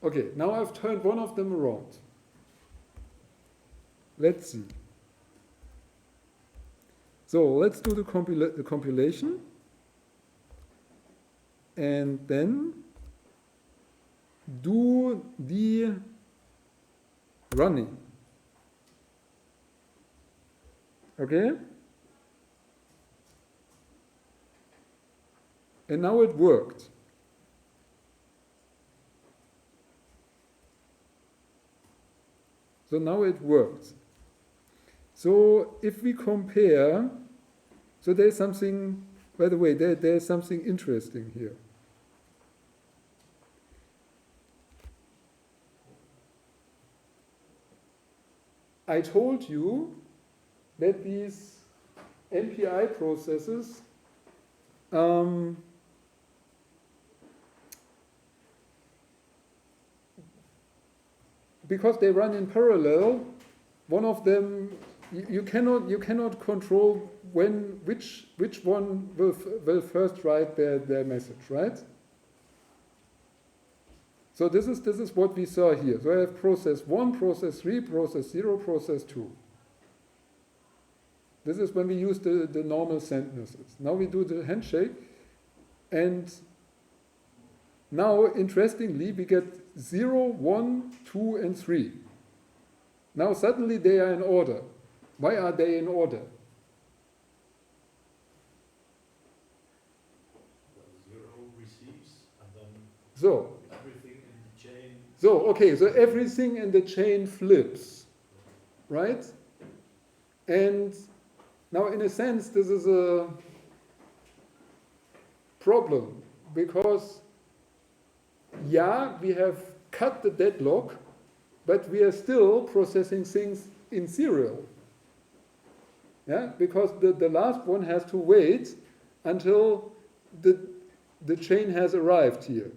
okay, now I've turned one of them around. Let's see. So let's do the compilation, and then do the running. Okay? And now it worked. So now it works. So if we compare, so there's something, by the way, there's something interesting here. I told you that these MPI processes because they run in parallel, one of them you cannot control which one will first write their message, right? So this is what we saw here. So I have process 1, process 3, process 0, process 2. This is when we use the normal sentences. Now we do the handshake, and now interestingly we get 0, 1, 2, and 3. Now suddenly they are in order. Why are they in order? Zero receives, and then So, everything in the chain. so okay, so everything in the chain flips, right? And now in a sense this is a problem, because yeah, we have cut the deadlock, but we are still processing things in serial. Yeah, because the last one has to wait until the chain has arrived here.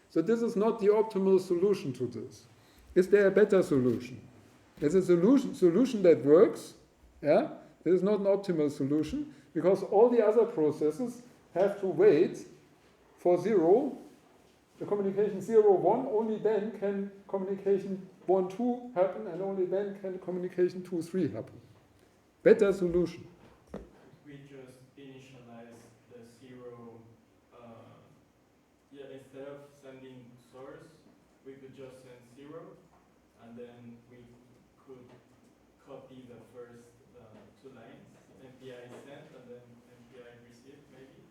So this is not the optimal solution to this. Is there a better solution? There's a solution that works. Yeah, it is not an optimal solution, because all the other processes have to wait for 0. The communication 0, 1, only then can communication 1, 2 happen, and only then can communication 2, 3 happen. Better solution. We just initialize the 0, instead of sending source, we could just send 0, and then we could copy the first 2 lines, MPI sent, and then MPI received, maybe?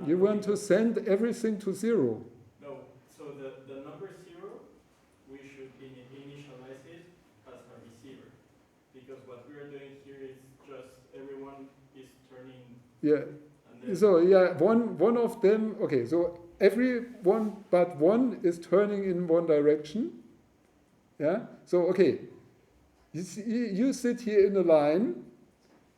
You want to send everything to 0. No, so the number 0, we should initialize it as a receiver. Because what we are doing here is just everyone is turning. Yeah. And then So yeah, one of them. Okay. So everyone but one is turning in one direction. Yeah. So okay, you sit here in a line,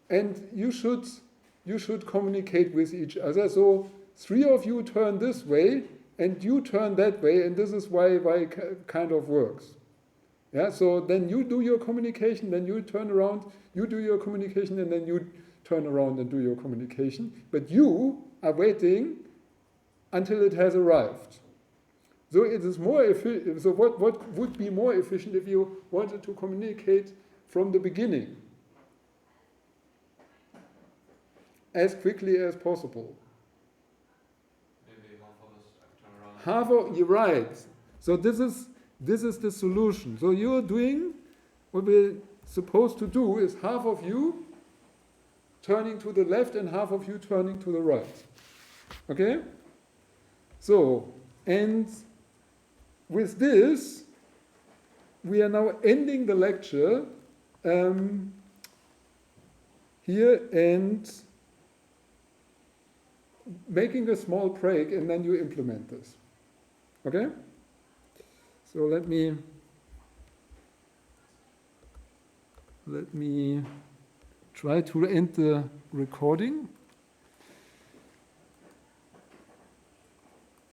and you should communicate with each other. So 3 of you turn this way, and you turn that way, and this is why it kind of works. Yeah, so then you do your communication, then you turn around, you do your communication, and then you turn around and do your communication. But you are waiting until it has arrived. So it is more efficient. So what would be more efficient if you wanted to communicate from the beginning as quickly as possible? Maybe half of us turn around. You're right. So this is the solution. So you're doing what we're supposed to do is half of you turning to the left and half of you turning to the right. Okay? So, and with this, we are now ending the lecture here and making a small break, and then you implement this. Okay? So let me try to end the recording.